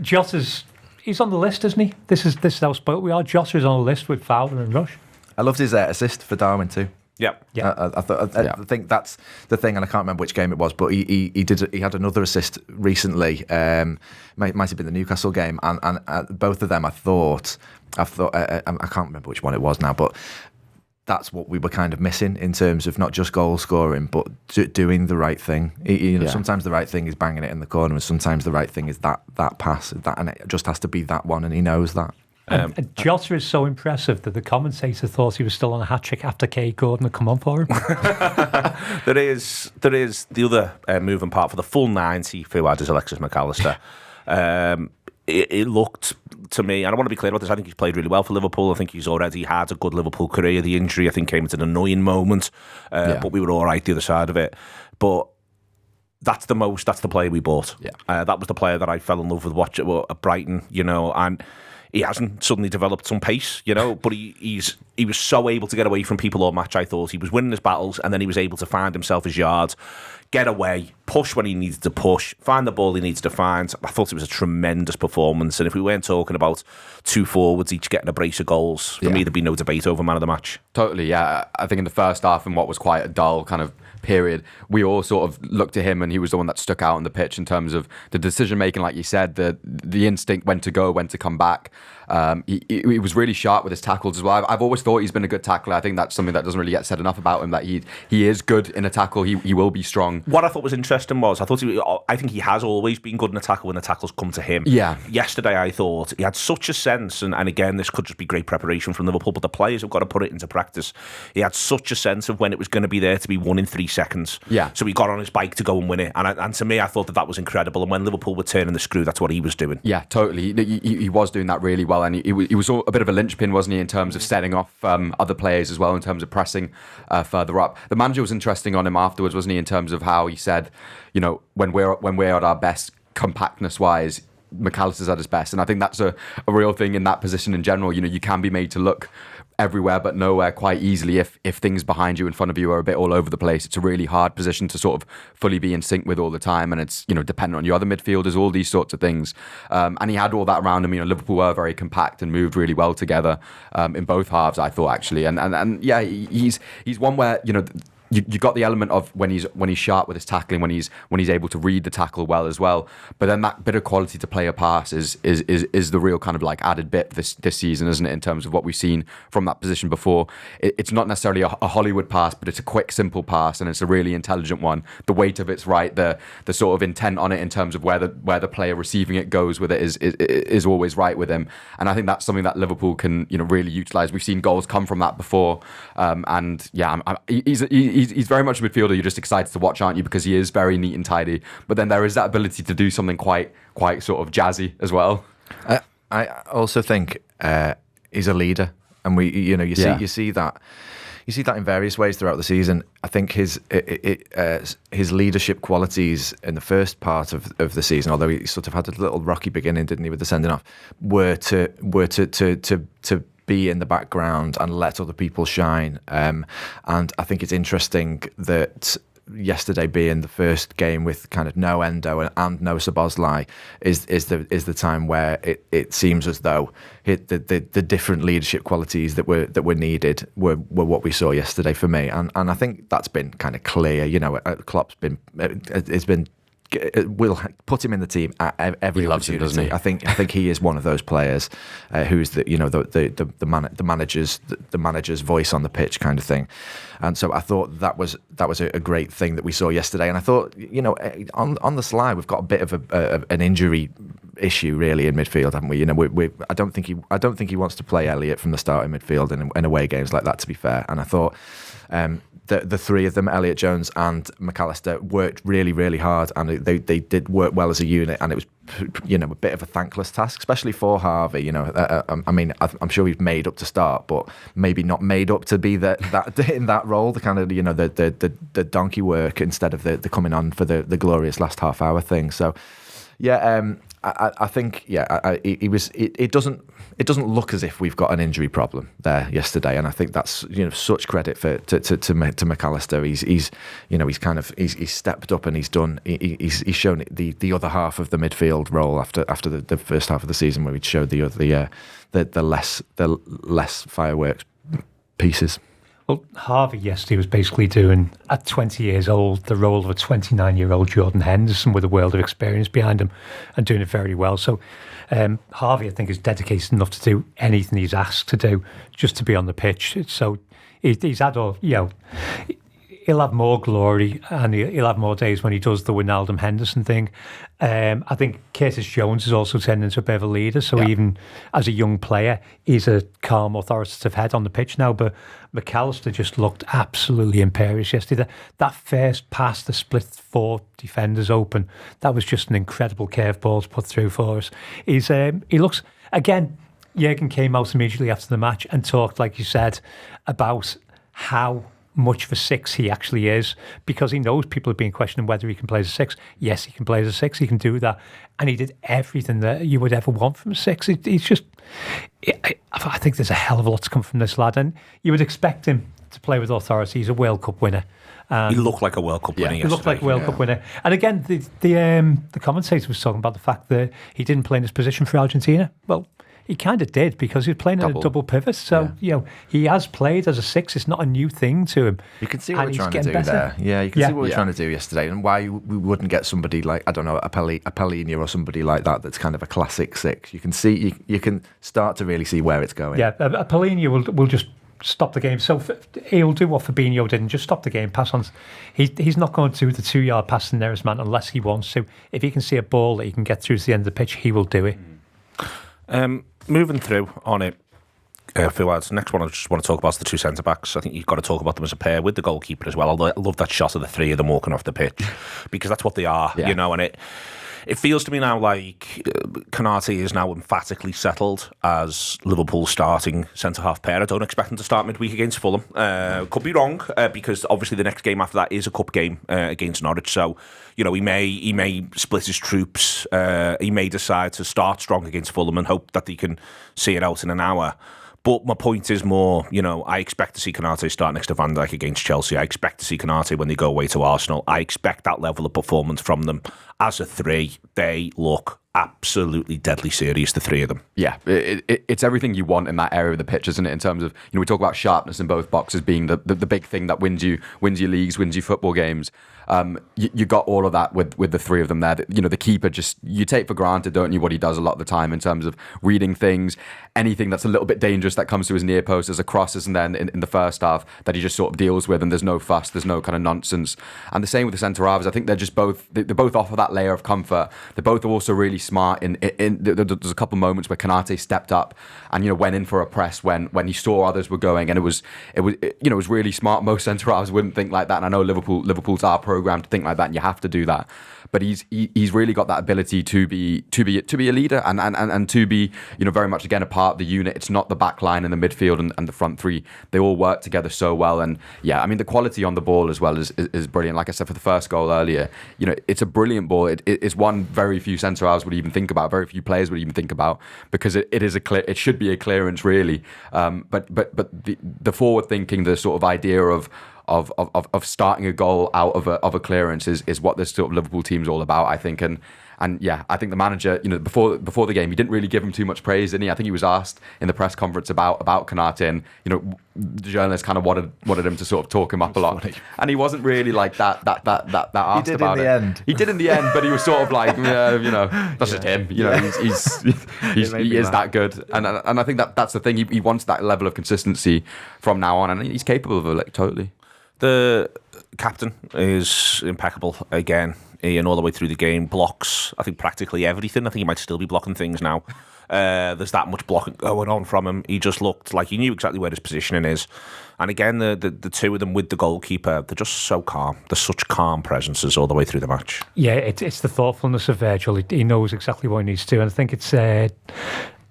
Jota's. He's on the list, isn't he? This is how spoke we are. Jota is on the list with Fowler and Rush. I loved his assist for Darwin too. Yeah. I think that's the thing, and I can't remember which game it was, but he had another assist recently. Might have been the Newcastle game, and both of them I thought I can't remember which one it was now, but that's what we were kind of missing in terms of not just goal scoring, but doing the right thing. Sometimes the right thing is banging it in the corner, and sometimes the right thing is that pass. And it just has to be that one, and he knows that. And Jota is so impressive that the commentator thought he was still on a hat-trick after Kay Gordon had come on for him. There is the other moving part for the full 90 Fuad is Alexis McAllister. It looked to me, and I want to be clear about this, I think he's played really well for Liverpool. I think he's already had a good Liverpool career. The injury, I think, came at an annoying moment, but we were all right the other side of it. But that's the player we bought. That was the player that I fell in love with watching at Brighton, and he hasn't suddenly developed some pace, but he was so able to get away from people all match. I thought he was winning his battles, and then he was able to find himself his yards, get away, push when he needed to push, find the ball he needs to find. I thought it was a tremendous performance, and if we weren't talking about two forwards each getting a brace of goals, for me there'd be no debate over man of the match. Totally, yeah. I think in the first half, and what was quite a dull kind of period, we all sort of looked to him, and he was the one that stuck out on the pitch in terms of the decision making, like you said, the instinct, when to go, when to come back. He was really sharp with his tackles as well. I've always thought he's been a good tackler. I think that's something that doesn't really get said enough about him, that he is good in a tackle. He will be strong. What I thought was interesting was I think he has always been good in a tackle when the tackles come to him. Yeah. Yesterday I thought he had such a sense, and again this could just be great preparation from Liverpool, but the players have got to put it into practice. He had such a sense of when it was going to be there to be won in 3 seconds. Yeah. So he got on his bike to go and win it, and to me I thought that was incredible. And when Liverpool were turning the screw, that's what he was doing. Yeah, totally. He was doing that really well, and he was a bit of a linchpin, wasn't he, in terms of setting off other players as well, in terms of pressing further up. The manager was interesting on him afterwards, wasn't he, in terms of how he said, when we're at our best compactness wise, McAllister's at his best, and I think that's a real thing in that position in general. You can be made to look everywhere but nowhere quite easily if things behind you, in front of you, are a bit all over the place. It's a really hard position to sort of fully be in sync with all the time, and it's, dependent on your other midfielders, all these sorts of things. And he had all that around him. Liverpool were very compact and moved really well together in both halves, I thought, actually. And yeah, he's one where, you got the element of when he's sharp with his tackling, when he's able to read the tackle well as well. But then that bit of quality to play a pass is the real kind of like added bit this season, isn't it? In terms of what we've seen from that position before, it's not necessarily a Hollywood pass, but it's a quick, simple pass, and it's a really intelligent one. The weight of it's right. The sort of intent on it in terms of where the player receiving it goes with it is always right with him. And I think that's something that Liverpool can really utilise. We've seen goals come from that before, and yeah, he's very much a midfielder you're just excited to watch, aren't you? Because he is very neat and tidy. But then there is that ability to do something quite sort of jazzy as well. I also think he's a leader, and you see that in various ways throughout the season. I think his leadership qualities in the first part of the season, although he sort of had a little rocky beginning, didn't he, with the sending off, were to be in the background and let other people shine. And I think it's interesting that yesterday being the first game with kind of no Endo and no Szoboszlai is the time where it seems as though the different leadership qualities that were needed were what we saw yesterday for me. And I think that's been kind of clear. Klopp's we'll put him in the team at every opportunity. Loves him, doesn't he? I think he is one of those players who's the manager's voice on the pitch kind of thing. And so I thought that was a great thing that we saw yesterday. And I thought, on the slide, we've got a bit of an injury issue really in midfield, haven't we? I don't think he wants to play Elliott from the start in midfield in away games like that, to be fair. And I thought the three of them, Elliott, Jones and McAllister, worked really, really hard, and they did work well as a unit, and it was a bit of a thankless task, especially for Harvey. I'm sure he's made up to start, but maybe not made up to be that in that role, the kind of the donkey work instead of the coming on for the glorious last half hour thing. So yeah, I think he was. It doesn't look as if we've got an injury problem there yesterday, and I think that's such credit to McAllister. He's stepped up and he's shown the other half of the midfield role after the first half of the season where we showed the less fireworks pieces. Well, Harvey yesterday was basically doing, at 20 years old, the role of a 29-year-old Jordan Henderson with a world of experience behind him and doing it very well. So Harvey, I think, is dedicated enough to do anything he's asked to do just to be on the pitch. So he's had all, he'll have more glory and he'll have more days when he does the Wijnaldum Henderson thing. I think Curtis Jones has also turned into a bit of a leader. So even as a young player, he's a calm, authoritative head on the pitch now. But McAllister just looked absolutely imperious yesterday. That first pass, the split four defenders open, that was just an incredible curveball to put through for us. He looks, again, Jurgen came out immediately after the match and talked, like you said, about how much of a six he actually is, because he knows people have been questioning whether he can play as a six. Yes, he can play as a six, he can do that. And he did everything that you would ever want from a six. He's just, I think there's a hell of a lot to come from this lad, and you would expect him to play with authority. He's a World Cup winner. He looked like a World Cup winner yesterday. He looked like a World Cup winner. And again, the commentator was talking about the fact that he didn't play in his position for Argentina. Well, he kind of did, because he was playing in a double pivot. So, he has played as a six. It's not a new thing to him. You can see what we're trying to do there. Yeah, you can see what we're trying to do yesterday, and why we wouldn't get somebody like, I don't know, a Palhinha or somebody like that's kind of a classic six. You can see, you can start to really see where it's going. Yeah, a Palhinha will just stop the game. So he'll do what Fabinho did and just stop the game, pass on. He's not going to do the 2-yard pass to the nearest man unless he wants to. If he can see a ball that he can get through to the end of the pitch, he will do it. Moving through on it, Fuad, next one I just want to talk about is the two centre-backs. I think you've got to talk about them as a pair with the goalkeeper as well. I love that shot of the three of them walking off the pitch, because that's what they are, and it feels to me now like Konate is now emphatically settled as Liverpool's starting centre-half pair. I don't expect him to start midweek against Fulham. Could be wrong, because obviously the next game after that is a cup game against Norwich. So, he may split his troops. He may decide to start strong against Fulham and hope that he can see it out in an hour. But my point is more, I expect to see Konate start next to Van Dijk against Chelsea. I expect to see Konate when they go away to Arsenal. I expect that level of performance from them. As a three, they look absolutely deadly serious, the three of them. Yeah, it's everything you want in that area of the pitch, isn't it? In terms of, we talk about sharpness in both boxes being the big thing that wins you leagues, wins you football games. You got all of that with the three of them there. The keeper, just you take for granted, don't you, what he does a lot of the time in terms of reading things, anything that's a little bit dangerous that comes to his near post as a cross, isn't there, in the first half, that he just sort of deals with, and there's no fuss, there's no kind of nonsense. And the same with the centre halves. I think they're just both offer that layer of comfort. They're both also really smart. There's a couple of moments where Konate stepped up and went in for a press when he saw others were going, and it was really smart. Most centre halves wouldn't think like that, and I know Liverpool's our programmed to think like that, and you have to do that. But he's really got that ability to be a leader and to be very much again a part of the unit. It's not the back line and the midfield and the front three. They all work together so well. And yeah, I mean the quality on the ball as well is brilliant. Like I said for the first goal earlier, it's a brilliant ball. It's one very few centre halves would even think about, very few players would even think about, because it should be a clearance really. But the forward thinking, the sort of idea of starting a goal out of a clearance is what this sort of Liverpool team's all about, I think. And yeah, I think the manager, before the game, he didn't really give him too much praise, didn't he? I think he was asked in the press conference about Konate, and the journalist kind of wanted him to sort of talk him up a lot, and he wasn't really like that asked about it. He did in the end, but he was sort of like, that's just him. He is that good, and I think that's the thing. He wants that level of consistency from now on, and he's capable of it, totally. The captain is impeccable again, Ian, all the way through the game. Blocks, I think, practically everything. I think he might still be blocking things now. There's that much blocking going on from him. He just looked like he knew exactly where his positioning is. And again, the two of them with the goalkeeper, they're just so calm. They're such calm presences all the way through the match. Yeah, it's the thoughtfulness of Virgil. He knows exactly what he needs to do. And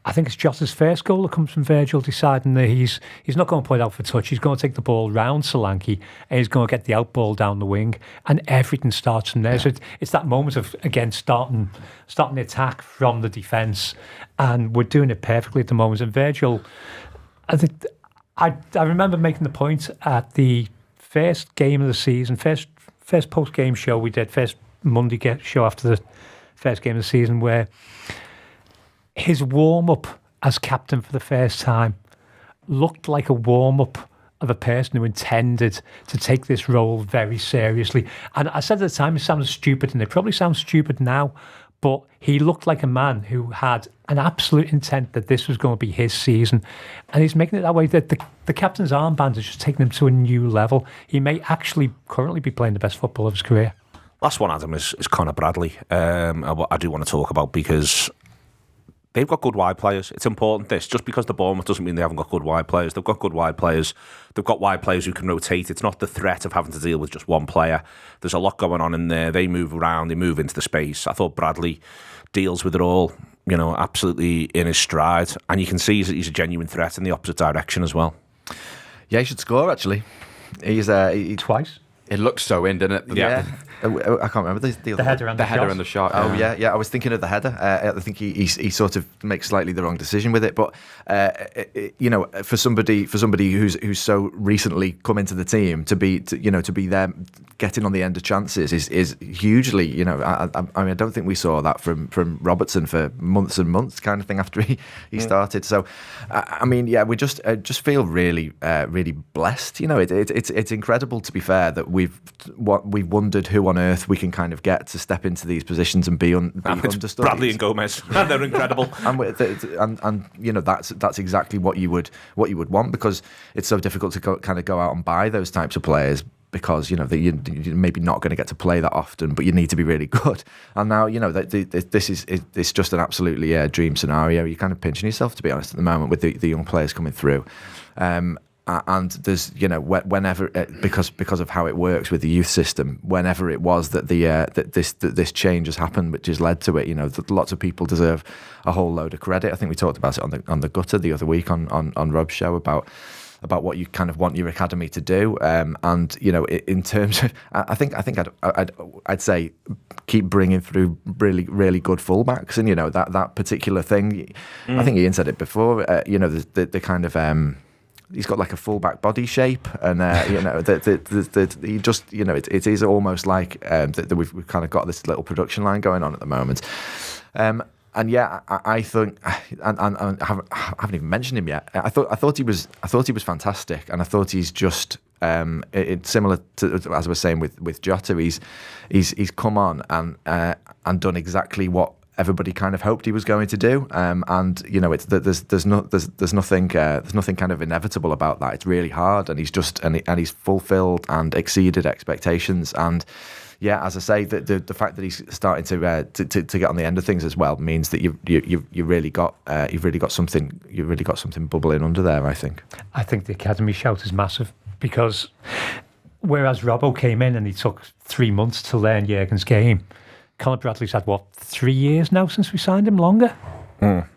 I think it's Jota's first goal that comes from Virgil deciding that he's not going to put it out for touch. He's going to take the ball round Solanke and he's going to get the out ball down the wing, and everything starts from there. Yeah. So it's that moment of, again, starting the attack from the defence, and we're doing it perfectly at the moment. And Virgil, I remember making the point at the first game of the season, first post-game show we did, first Monday show after the first game of the season, where his warm-up as captain for the first time looked like a warm-up of a person who intended to take this role very seriously. And I said at the time it sounded stupid, and it probably sounds stupid now, but he looked like a man who had an absolute intent that this was going to be his season. And he's making it that way, that the captain's armband is just taking him to a new level. He may actually currently be playing the best football of his career. Last one, Adam, is Conor Bradley. I do want to talk about, because they've got good wide players. It's important, this. Just because the Bournemouth doesn't mean they haven't got good wide players. They've got good wide players. They've got wide players who can rotate. It's not the threat of having to deal with just one player. There's a lot going on in there. They move around. They move into the space. I thought Bradley deals with it all, absolutely in his stride. And you can see he's a genuine threat in the opposite direction as well. Yeah, he should score, actually. He's twice. It looks so in, didn't it? Yeah. I can't remember the header and the shot. Oh yeah. I was thinking of the header. I think he sort of makes slightly the wrong decision with it. But for somebody who's so recently come into the team to be there getting on the end of chances is hugely. I mean, I don't think we saw that from Robertson for months and months, kind of thing, after he started. So I mean, yeah, we just feel really really blessed. It's incredible, to be fair, that we've wondered who on earth we can kind of get to step into these positions and be understudied. Bradley and Gomez, they're incredible. and that's exactly what you would want, because it's so difficult to go out and buy those types of players, because you're maybe not going to get to play that often, but you need to be really good. And now it's just an absolutely dream scenario. You're kind of pinching yourself, to be honest, at the moment, with the young players coming through. And there's, whenever, because of how it works with the youth system, whenever it was that this change has happened, which has led to it, that lots of people deserve a whole load of credit. I think we talked about it on the gutter the other week on Rob's show about what you kind of want your academy to do. And in terms of, I think I'd say keep bringing through really good fullbacks, and that particular thing. I think Ian said it before. The kind of he's got like a fullback body shape, and he just it is almost like that we've kind of got this little production line going on at the moment. And yeah, I think, and I haven't even mentioned him yet. I thought he was fantastic, and I thought he's just it's similar to, as I was saying with Jota. He's come on and done exactly what everybody kind of hoped he was going to do. And there's nothing kind of inevitable about that. It's really hard, and he's fulfilled and exceeded expectations. And yeah, as I say, the fact that he's starting to get on the end of things as well means that you've really got something bubbling under there. I think the academy shout is massive, because whereas Robbo came in and he took 3 months to learn Jurgen's game, Conor Bradley's had 3 years now since we signed him, longer.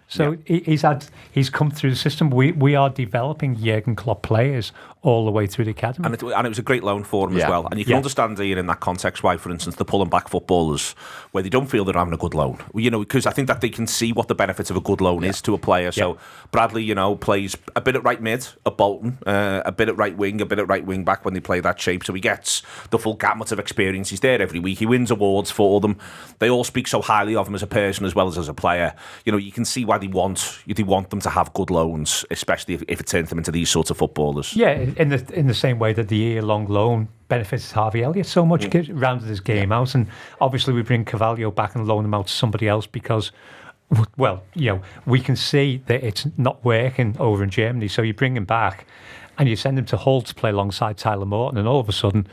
So yeah. He's come through the system. We are developing Jurgen Klopp players all the way through the academy, and it was a great loan for him as well. And you can understand, Ian, in that context why, for instance, they're pulling back footballers where they don't feel they're having a good loan. Because I think that they can see what the benefits of a good loan is to a player. So Bradley, plays a bit at right mid at Bolton, a bit at right wing, a bit at right wing back when they play that shape. So he gets the full gamut of experience. He's there every week. He wins awards for them. They all speak so highly of him as a person as well as a player. You can see why they want them to have good loans, especially if it turns them into these sorts of footballers. Yeah, in the same way that the year-long loan benefits Harvey Elliott so much, rounded his game out. And obviously we bring Carvalho back and loan him out to somebody else because, well, we can see that it's not working over in Germany. So you bring him back and you send him to Hull to play alongside Tyler Morton, and all of a sudden,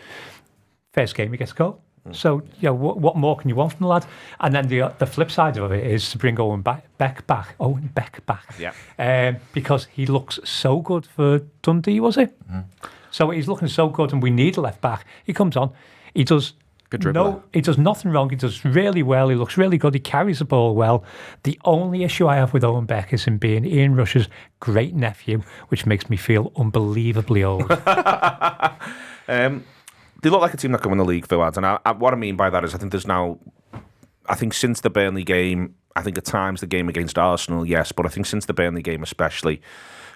first game he gets a goal. So, what more can you want from the lad? And then the flip side of it is to bring Owen Beck back. Yeah. Because he looks so good for Dundee, was it? So he's looking so good, and we need a left back. He comes on, he does good dribbler. He does nothing wrong. He does really well. He looks really good. He carries the ball well. The only issue I have with Owen Beck is him being Ian Rush's great nephew, which makes me feel unbelievably old. They look like a team that can win the league, Fuad. And what I mean by that is I think since the Burnley game, I think at times the game against Arsenal, yes, but I think since the Burnley game especially,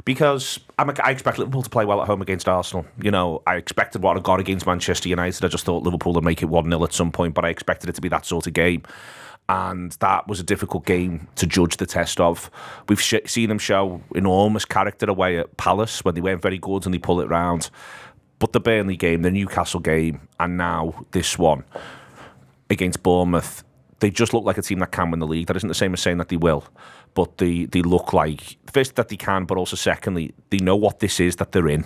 because I expect Liverpool to play well at home against Arsenal. I expected what I got against Manchester United. I just thought Liverpool would make it 1-0 at some point, but I expected it to be that sort of game. And that was a difficult game to judge the test of. We've seen them show enormous character away at Palace when they weren't very good and they pull it round. But the Burnley game, the Newcastle game, and now this one against Bournemouth, they just look like a team that can win the league. That isn't the same as saying that they will, but they look like, first, that they can, but also secondly, they know what this is that they're in.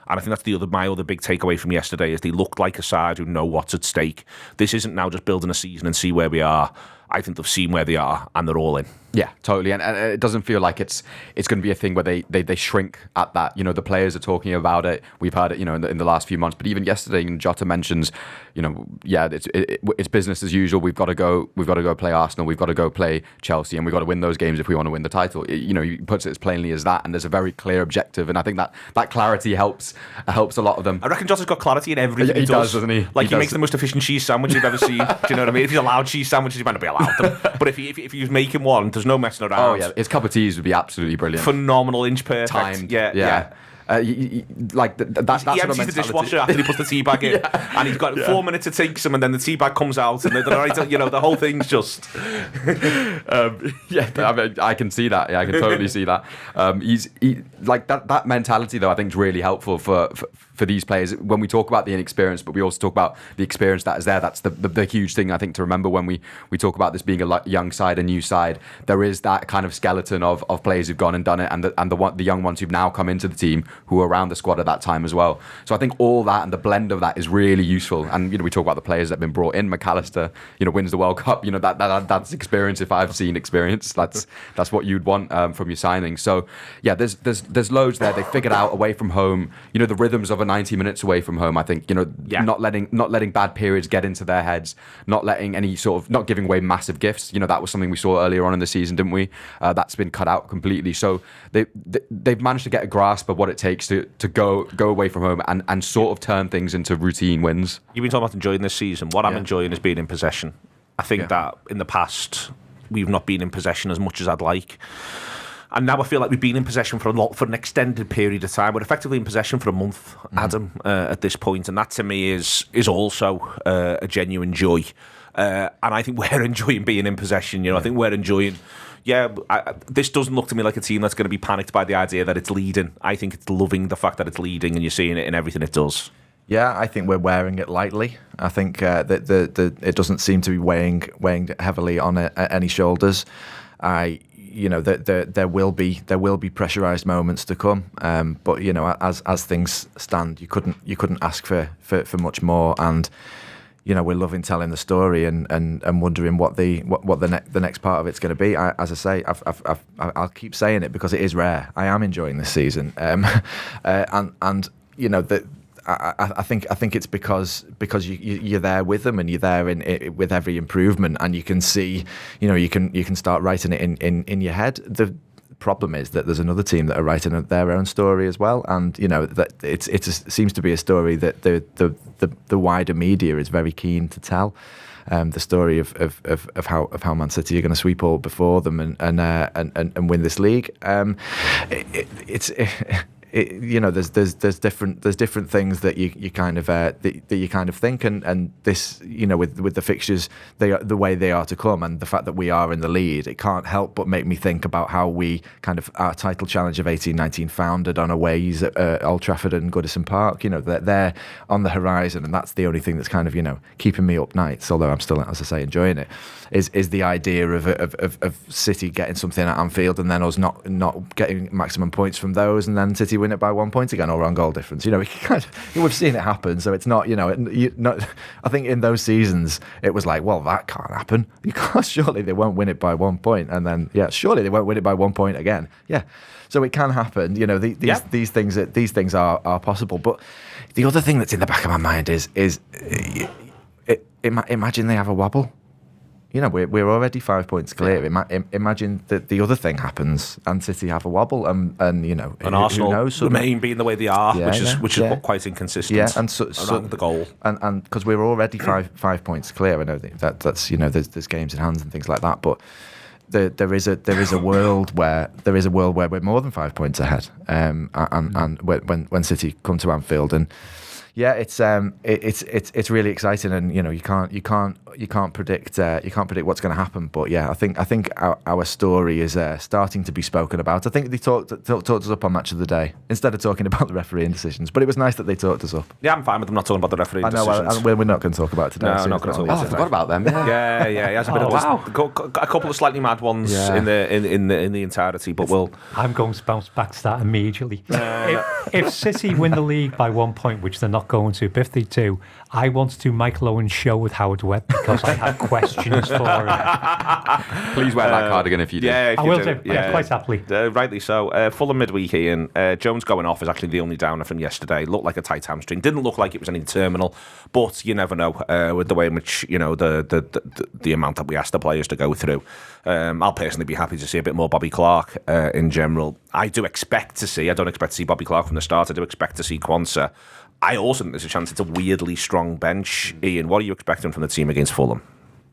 And I think that's my other big takeaway from yesterday is they looked like a side who know what's at stake. This isn't now just building a season and see where we are. I think they've seen where they are and they're all in. Yeah, totally. And it doesn't feel like it's going to be a thing where they shrink at that. The players are talking about it. We've heard it, in the last few months. But even yesterday, Jota mentions, it's business as usual. We've got to go play Arsenal. We've got to go play Chelsea, and we've got to win those games if we want to win the title. He puts it as plainly as that, and there's a very clear objective. And I think that clarity helps a lot of them. I reckon Jota's got clarity in everything he does, doesn't he? Like he makes the most efficient cheese sandwich you've ever seen. Do you know what I mean? If he's allowed cheese sandwiches, he might not be allowed them. But if he was making one, there's no messing around. Oh yeah, his cup of teas would be absolutely brilliant. Phenomenal, inch perfect. Timed. Yeah. He empties the dishwasher after he puts the tea bag in, and he's got 4 minutes to take some, and then the tea bag comes out, and the whole thing's just. I can see that. Yeah, I can totally see that. That mentality though. I think is really helpful for these players when we talk about the inexperience, but we also talk about the experience that is there. That's the huge thing I think to remember when we talk about this being a young side, a new side. There is that kind of skeleton of players who've gone and done it, and the young ones who've now come into the team who were around the squad at that time as well. So I think all that and the blend of that is really useful. And we talk about the players that have been brought in. McAllister, wins the World Cup. That's experience. If I've seen experience, that's what you'd want from your signing. So yeah, there's loads there. They figured out away from home. The rhythms of an 90 minutes away from home. I think, not letting bad periods get into their heads, not letting not giving away massive gifts. That was something we saw earlier on in the season, didn't we? That's been cut out completely. So they've managed to get a grasp of what it takes to go away from home and sort of turn things into routine wins. You've been talking about enjoying this season. What I'm enjoying is being in possession. I think that in the past we've not been in possession as much as I'd like. And now I feel like we've been in possession for an extended period of time. We're effectively in possession for a month, Adam, at this point. And that to me is also a genuine joy. And I think we're enjoying being in possession. I think we're enjoying... this doesn't look to me like a team that's going to be panicked by the idea that it's leading. I think it's loving the fact that it's leading, and you're seeing it in everything it does. Yeah, I think we're wearing it lightly. I think that it doesn't seem to be weighing heavily on any shoulders. There will be pressurised moments to come, but as things stand, you couldn't ask for much more. And we're loving telling the story and wondering what the next part of it's going to be. As I say, I'll keep saying it because it is rare. I am enjoying this season, I think it's because you're there with them and you're there with every improvement, and you can see, you can start writing it in your head. The problem is that there's another team that are writing their own story as well, and that it seems to be a story that the wider media is very keen to tell. The story of how Man City are going to sweep all before them and win this league. There's different things that you kind of think, and this with the fixtures the way they are to come, and the fact that we are in the lead, it can't help but make me think about how we our title challenge of 18-19 founded on aways at Old Trafford and Goodison Park. They're on the horizon, and that's the only thing that's kind of keeping me up nights. Although I'm still, as I say, enjoying it. Is the idea of City getting something at Anfield and then us not getting maximum points from those, and then City win it by 1 point again or on goal difference. We've seen it happen, so it's not. I think in those seasons it was like, well, that can't happen. Surely they won't win it by 1 point, and then surely they won't win it by 1 point again. Yeah, so it can happen. These things are possible. But the other thing that's in the back of my mind is imagine they have a wobble. We're already 5 points clear. Imagine that the other thing happens and City have a wobble, and Arsenal who knows, remain being the way they are, which is quite inconsistent. Yeah, and around the goal, and because we're already 5 points clear. I know that's there's games in hand and things like that, but there is a world where we're more than 5 points ahead. And when City come to Anfield, and it's really exciting, and you can't predict what's going to happen. But I think our story is starting to be spoken about. I think they talked us up on Match of the Day instead of talking about the refereeing decisions. But it was nice that they talked us up. Yeah, I'm fine with them not talking about the refereeing decisions. We're not going to talk about it today. No, I'm not going to talk about it. I forgot about them. Yeah. He has a bit of a couple of slightly mad ones in the entirety. But I'm going to bounce back to that immediately. If City win the league by 1 point, which they're not going to, but if they do, I want to do Michael Owen's show with Howard Webb because I have questions for him. Please wear that cardigan if you do. Yeah, I will do. Yeah, quite happily. Rightly so. Fulham midweek, Ian. Jones going off is actually the only downer from yesterday. Looked like a tight hamstring. Didn't look like it was anything terminal, but you never know with the way in which the amount that we asked the players to go through. I'll personally be happy to see a bit more Bobby Clark in general. I don't expect to see Bobby Clark from the start. I do expect to see Quansah. I also think there's a chance it's a weirdly strong bench. Ian, what are you expecting from the team against Fulham?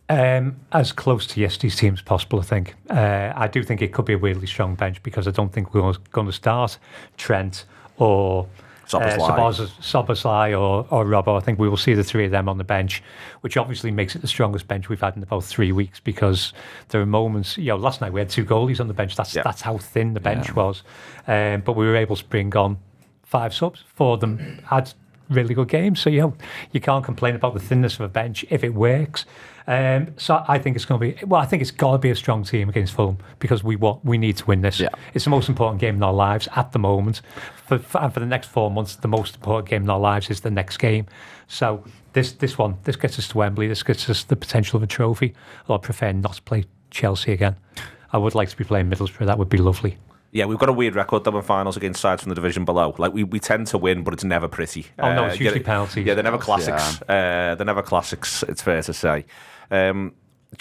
As close to yesterday's team as possible, I think. I do think it could be a weirdly strong bench because I don't think we're going to start Trent or Szoboszlai or Robbo. I think we will see the three of them on the bench, which obviously makes it the strongest bench we've had in about 3 weeks because there are moments, last night we had two goalies on the bench. That's how thin the bench was. But we were able to bring on 5 subs. 4 of them had really good games. So, you can't complain about the thinness of a bench if it works. So I think it's going to be, I think it's got to be a strong team against Fulham because we need to win this. Yeah. It's the most important game in our lives at the moment. For the next 4 months, the most important game in our lives is the next game. So this gets us to Wembley. This gets us the potential of a trophy. I'd prefer not to play Chelsea again. I would like to be playing Middlesbrough. That would be lovely. Yeah, we've got a weird record though in finals against sides from the division below. Like we tend to win, but it's never pretty. Oh no, it's usually penalties. Yeah, they're never classics. They're never classics. It's fair to say. Do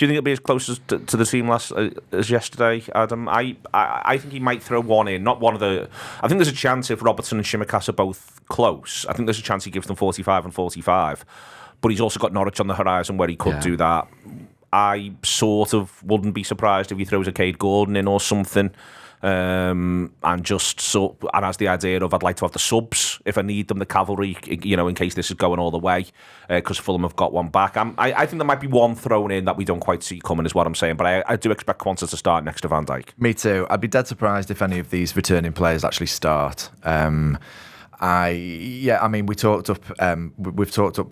you think it'll be as close as to the team as yesterday, Adam? I think he might throw one in. Not one of the. I think there's a chance if Robertson and Shimikas are both close. I think there's a chance he gives them 45 and 45. But he's also got Norwich on the horizon where he could do that. I sort of wouldn't be surprised if he throws a Cade Gordon in or something. And has the idea of I'd like to have the subs if I need them, the cavalry, in case this is going all the way, because Fulham have got one back. I think there might be one thrown in that we don't quite see coming, is what I'm saying. But I do expect Quansah to start next to Van Dijk. Me too. I'd be dead surprised if any of these returning players actually start. We've talked up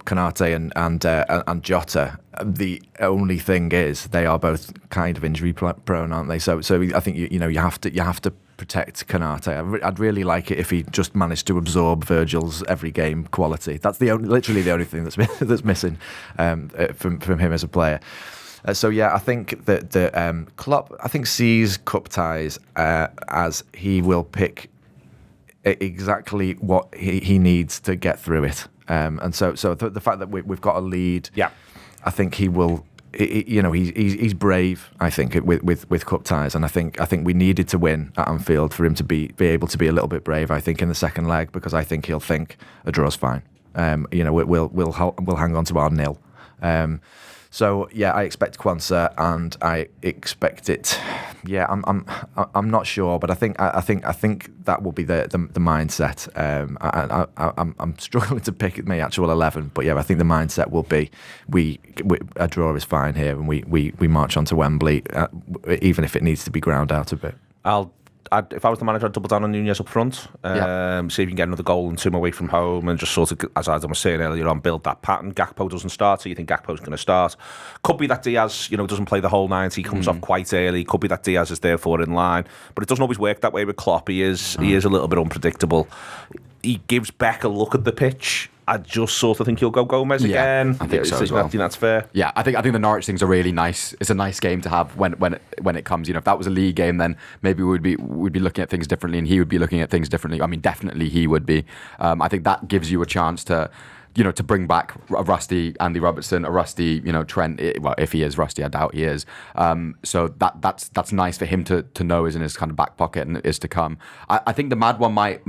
Konate and Jota. The only thing is they are both kind of injury prone, aren't they? So I think you have to protect Konate. I'd really like it if he just managed to absorb Virgil's every game quality. That's literally the only thing that's missing from him as a player. I think that Klopp sees cup ties as he will pick exactly what he needs to get through it, and so the fact that we've got a lead, I think he will. He's brave. I think with cup ties, and I think we needed to win at Anfield for him to be able to be a little bit brave. I think in the second leg, because I think he'll think a draw's fine. We'll hang on to our nil. I expect Quansah, and I expect it. Yeah, I'm not sure, but I think that will be the mindset. I'm struggling to pick my actual 11, but I think the mindset will be a draw is fine here, and we march on to Wembley, even if it needs to be ground out a bit. If I was the manager, I'd double down on Nunez up front. See if you can get another goal and 2 away from home, and just sort of, as Adam was saying earlier on, build that pattern. Gakpo doesn't start, so you think Gakpo's going to start. Could be that Diaz, doesn't play the whole 90, comes off quite early. Could be that Diaz is therefore in line, but it doesn't always work that way with Klopp. He is a little bit unpredictable. He gives Beck a look at the pitch. I just sort of think he'll go Gomez again. I think so as well. I think that's fair. Yeah, I think the Norwich thing's a really nice. It's a nice game to have when it comes. If that was a league game, then maybe we'd be looking at things differently, and he would be looking at things differently. I mean, definitely he would be. I think that gives you a chance to. To bring back a rusty Andy Robertson, a rusty, Trent. Well, if he is rusty, I doubt he is. So that's nice for him to know is in his kind of back pocket and is to come. I think the mad one might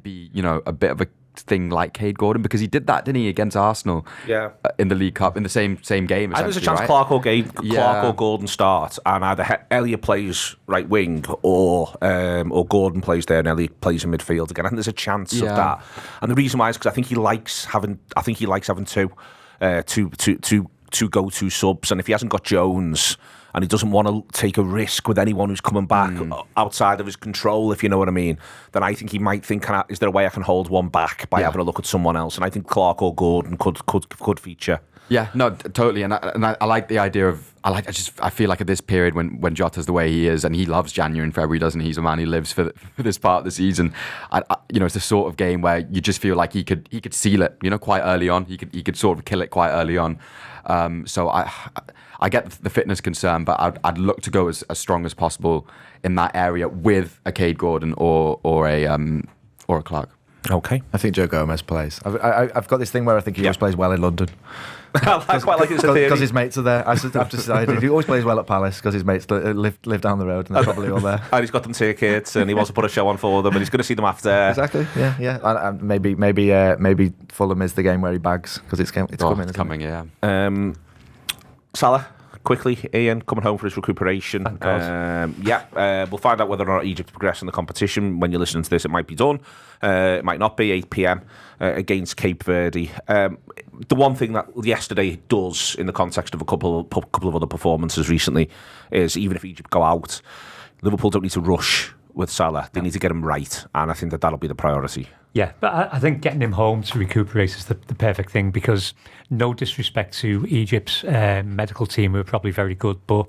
be, a bit of a thing like Cade Gordon, because he did that, didn't he, against Arsenal? In the League Cup in the same game. I think there's a chance Clark or Gordon start, and either Elliott plays right wing or Gordon plays there and Elliott plays in midfield again. I think there's a chance of that, and the reason why is because I think he likes having two go-to subs, and if he hasn't got Jones, and he doesn't want to take a risk with anyone who's coming back outside of his control, if you know what I mean, then I think he might think, is there a way I can hold one back by having a look at someone else? And I think Clark or Gordon could feature. Yeah, no, totally. And I like the idea of, I feel like at this period when Jota's the way he is, and he loves January and February, doesn't he? He's a man who lives for this part of the season. It's the sort of game where you just feel like he could seal it, quite early on. He could sort of kill it quite early on. So I get the fitness concern, but I'd look to go as strong as possible in that area with a Cade Gordon or a Clark. Okay, I think Joe Gomez plays. I've got this thing where I think he always plays well in London. I quite like it because his mates are there. I've decided he always plays well at Palace because his mates live down the road and they're probably all there. And he's got them tickets and he wants to put a show on for them, and he's going to see them after. Exactly. Yeah. And maybe Fulham is the game where he bags because it's coming. It's coming. Yeah. Salah. Quickly, Ian coming home for his recuperation. Thank God. We'll find out whether or not Egypt progress in the competition. When you're listening to this, it might be done. It might not be. 8 p.m. Against Cape Verde. The one thing that yesterday does, in the context of a couple of other performances recently, is even if Egypt go out, Liverpool don't need to rush with Salah. They need to get him right, and I think that'll be the priority. Yeah, but I think getting him home to recuperate is the perfect thing, because no disrespect to Egypt's medical team, who are probably very good, but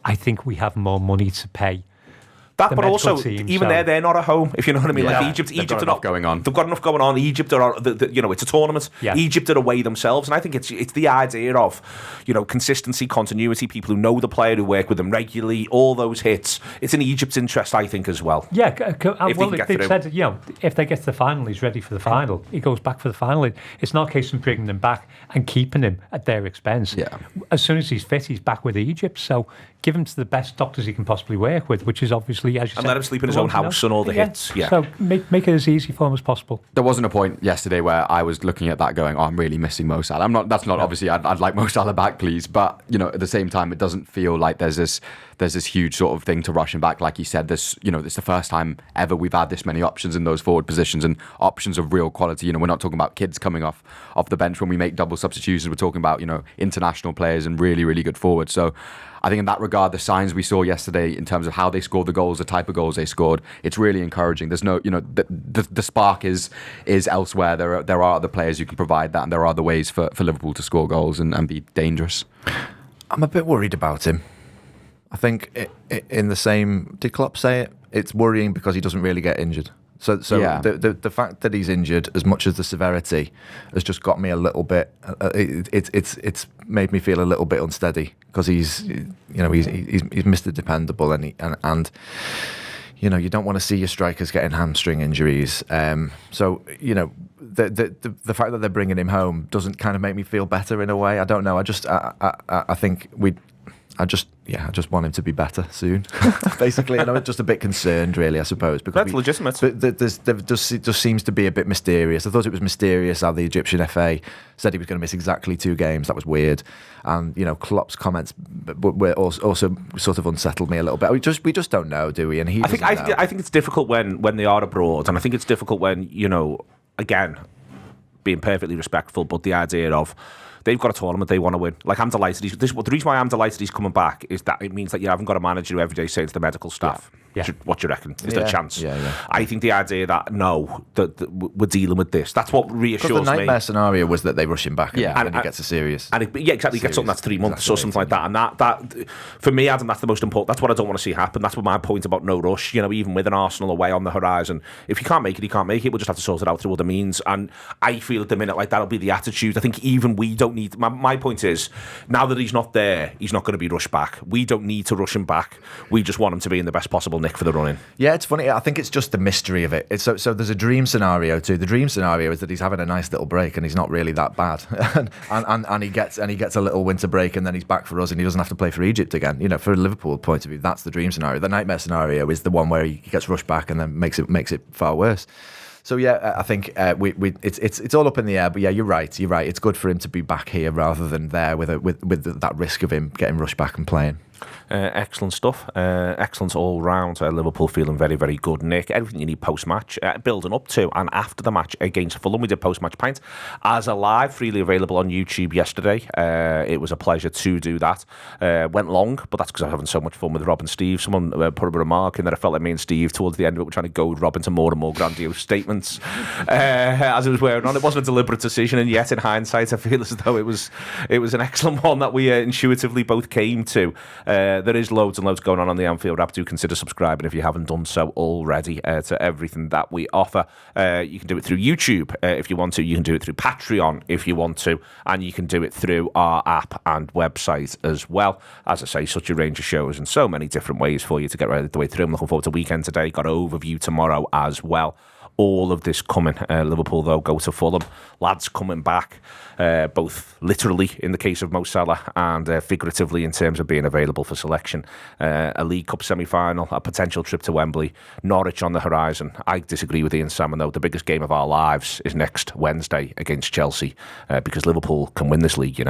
I think we have more money to pay That, the but medical also, team. even they're not at home, if you know what I mean. Yeah. Like Egypt got are enough not going on. They've got enough going on. Egypt are, it's a tournament. Yeah. Egypt are away themselves, and I think it's the idea of, consistency, continuity, people who know the player, who work with them regularly, all those hits. It's in Egypt's interest, I think, as well. Yeah, they've said, if they get to the final, he's ready for the final. He goes back for the final. It's not a case of bringing him back and keeping him at their expense. Yeah. As soon as he's fit, he's back with Egypt. So give him to the best doctors he can possibly work with, which is obviously, as you said, And let him sleep in his own house and all the hits. Yeah. So make it as easy for him as possible. There wasn't a point yesterday where I was looking at that going, I'm really missing Mo Salah. Obviously, I'd like Mo Salah back, please. But, at the same time, it doesn't feel like there's this huge sort of thing to rush him back. Like you said, it's the first time ever we've had this many options in those forward positions, and options of real quality. We're not talking about kids coming off the bench when we make double substitutions. We're talking about, international players and really, really good forwards. So I think in that regard, the signs we saw yesterday in terms of how they scored the goals, the type of goals they scored, it's really encouraging. There's no, the spark is elsewhere. There are other players who can provide that, and there are other ways for Liverpool to score goals and be dangerous. I'm a bit worried about him. I think in the same, did Klopp say it? It's worrying because he doesn't really get injured. So Yeah. the fact that he's injured, as much as the severity, has just got me a little bit. It's made me feel a little bit unsteady because he's Mr. Dependable, and you don't want to see your strikers getting hamstring injuries. So the fact that they're bringing him home doesn't kind of make me feel better in a way. I don't know. I think I just want him to be better soon. Basically, I'm just a bit concerned, really, I suppose. Because That's legitimate. There just seems to be a bit mysterious. I thought it was mysterious how the Egyptian FA said he was going to miss exactly 2 games. That was weird. And, Klopp's comments were also sort of unsettled me a little bit. We just don't know, do we? And he I think it's difficult when they are abroad, and I think it's difficult when, again, being perfectly respectful, but the idea of they've got a tournament they want to win. Like, I'm delighted. The reason why I'm delighted he's coming back is that it means that you haven't got a manager who every day saying to the medical staff, Yeah. what do you reckon? Is there a chance? Yeah. I think the idea that, that we're dealing with this, that's what reassures me. Because the nightmare scenario was that they rush him back when he gets a serious... Exactly. He gets something that's 3 months or something like that. And that, for me, Adam, that's the most important. That's what I don't want to see happen. That's what my point about no rush, even with an Arsenal away on the horizon. If he can't make it, he can't make it. We'll just have to sort it out through other means. And I feel at the minute like that'll be the attitude. I think even we don't need... My point is, now that he's not there, he's not going to be rushed back. We don't need to rush him back. We just want him to be in the best possible nick for the run-in. Yeah, it's funny. I think it's just the mystery of it. So there's a dream scenario too. The dream scenario is that he's having a nice little break and he's not really that bad, and he gets a little winter break and then he's back for us and he doesn't have to play for Egypt again. For a Liverpool point of view, that's the dream scenario. The nightmare scenario is the one where he gets rushed back and then makes it far worse. So yeah, I think it's all up in the air. But yeah, you're right. It's good for him to be back here rather than there with that risk of him getting rushed back and playing. Excellent stuff. Excellent all round. Liverpool feeling very, very good, Nick. Everything you need post-match, building up to and after the match against Fulham. We did post-match pint as a live, freely available on YouTube yesterday. It was a pleasure to do that. Went long, but that's because I was having so much fun with Rob and Steve. Someone put a remark in that I felt like me and Steve towards the end of it were trying to goad Rob into more and more grandiose statements as it was wearing on. It wasn't a deliberate decision, and yet in hindsight I feel as though it was an excellent one that we intuitively both came to. There is loads and loads going on the Anfield Wrap. Do consider subscribing if you haven't done so already to everything that we offer. You can do it through YouTube if you want to. You can do it through Patreon if you want to. And you can do it through our app and website as well. As I say, such a range of shows and so many different ways for you to get right the way through. I'm looking forward to weekend today. Got an overview tomorrow as well. All of this coming. Liverpool, though, go to Fulham. Lads coming back, both literally in the case of Mo Salah and figuratively in terms of being available for selection. A League Cup semi-final, a potential trip to Wembley, Norwich on the horizon. I disagree with Ian Salmon, though. The biggest game of our lives is next Wednesday against Chelsea because Liverpool can win this league,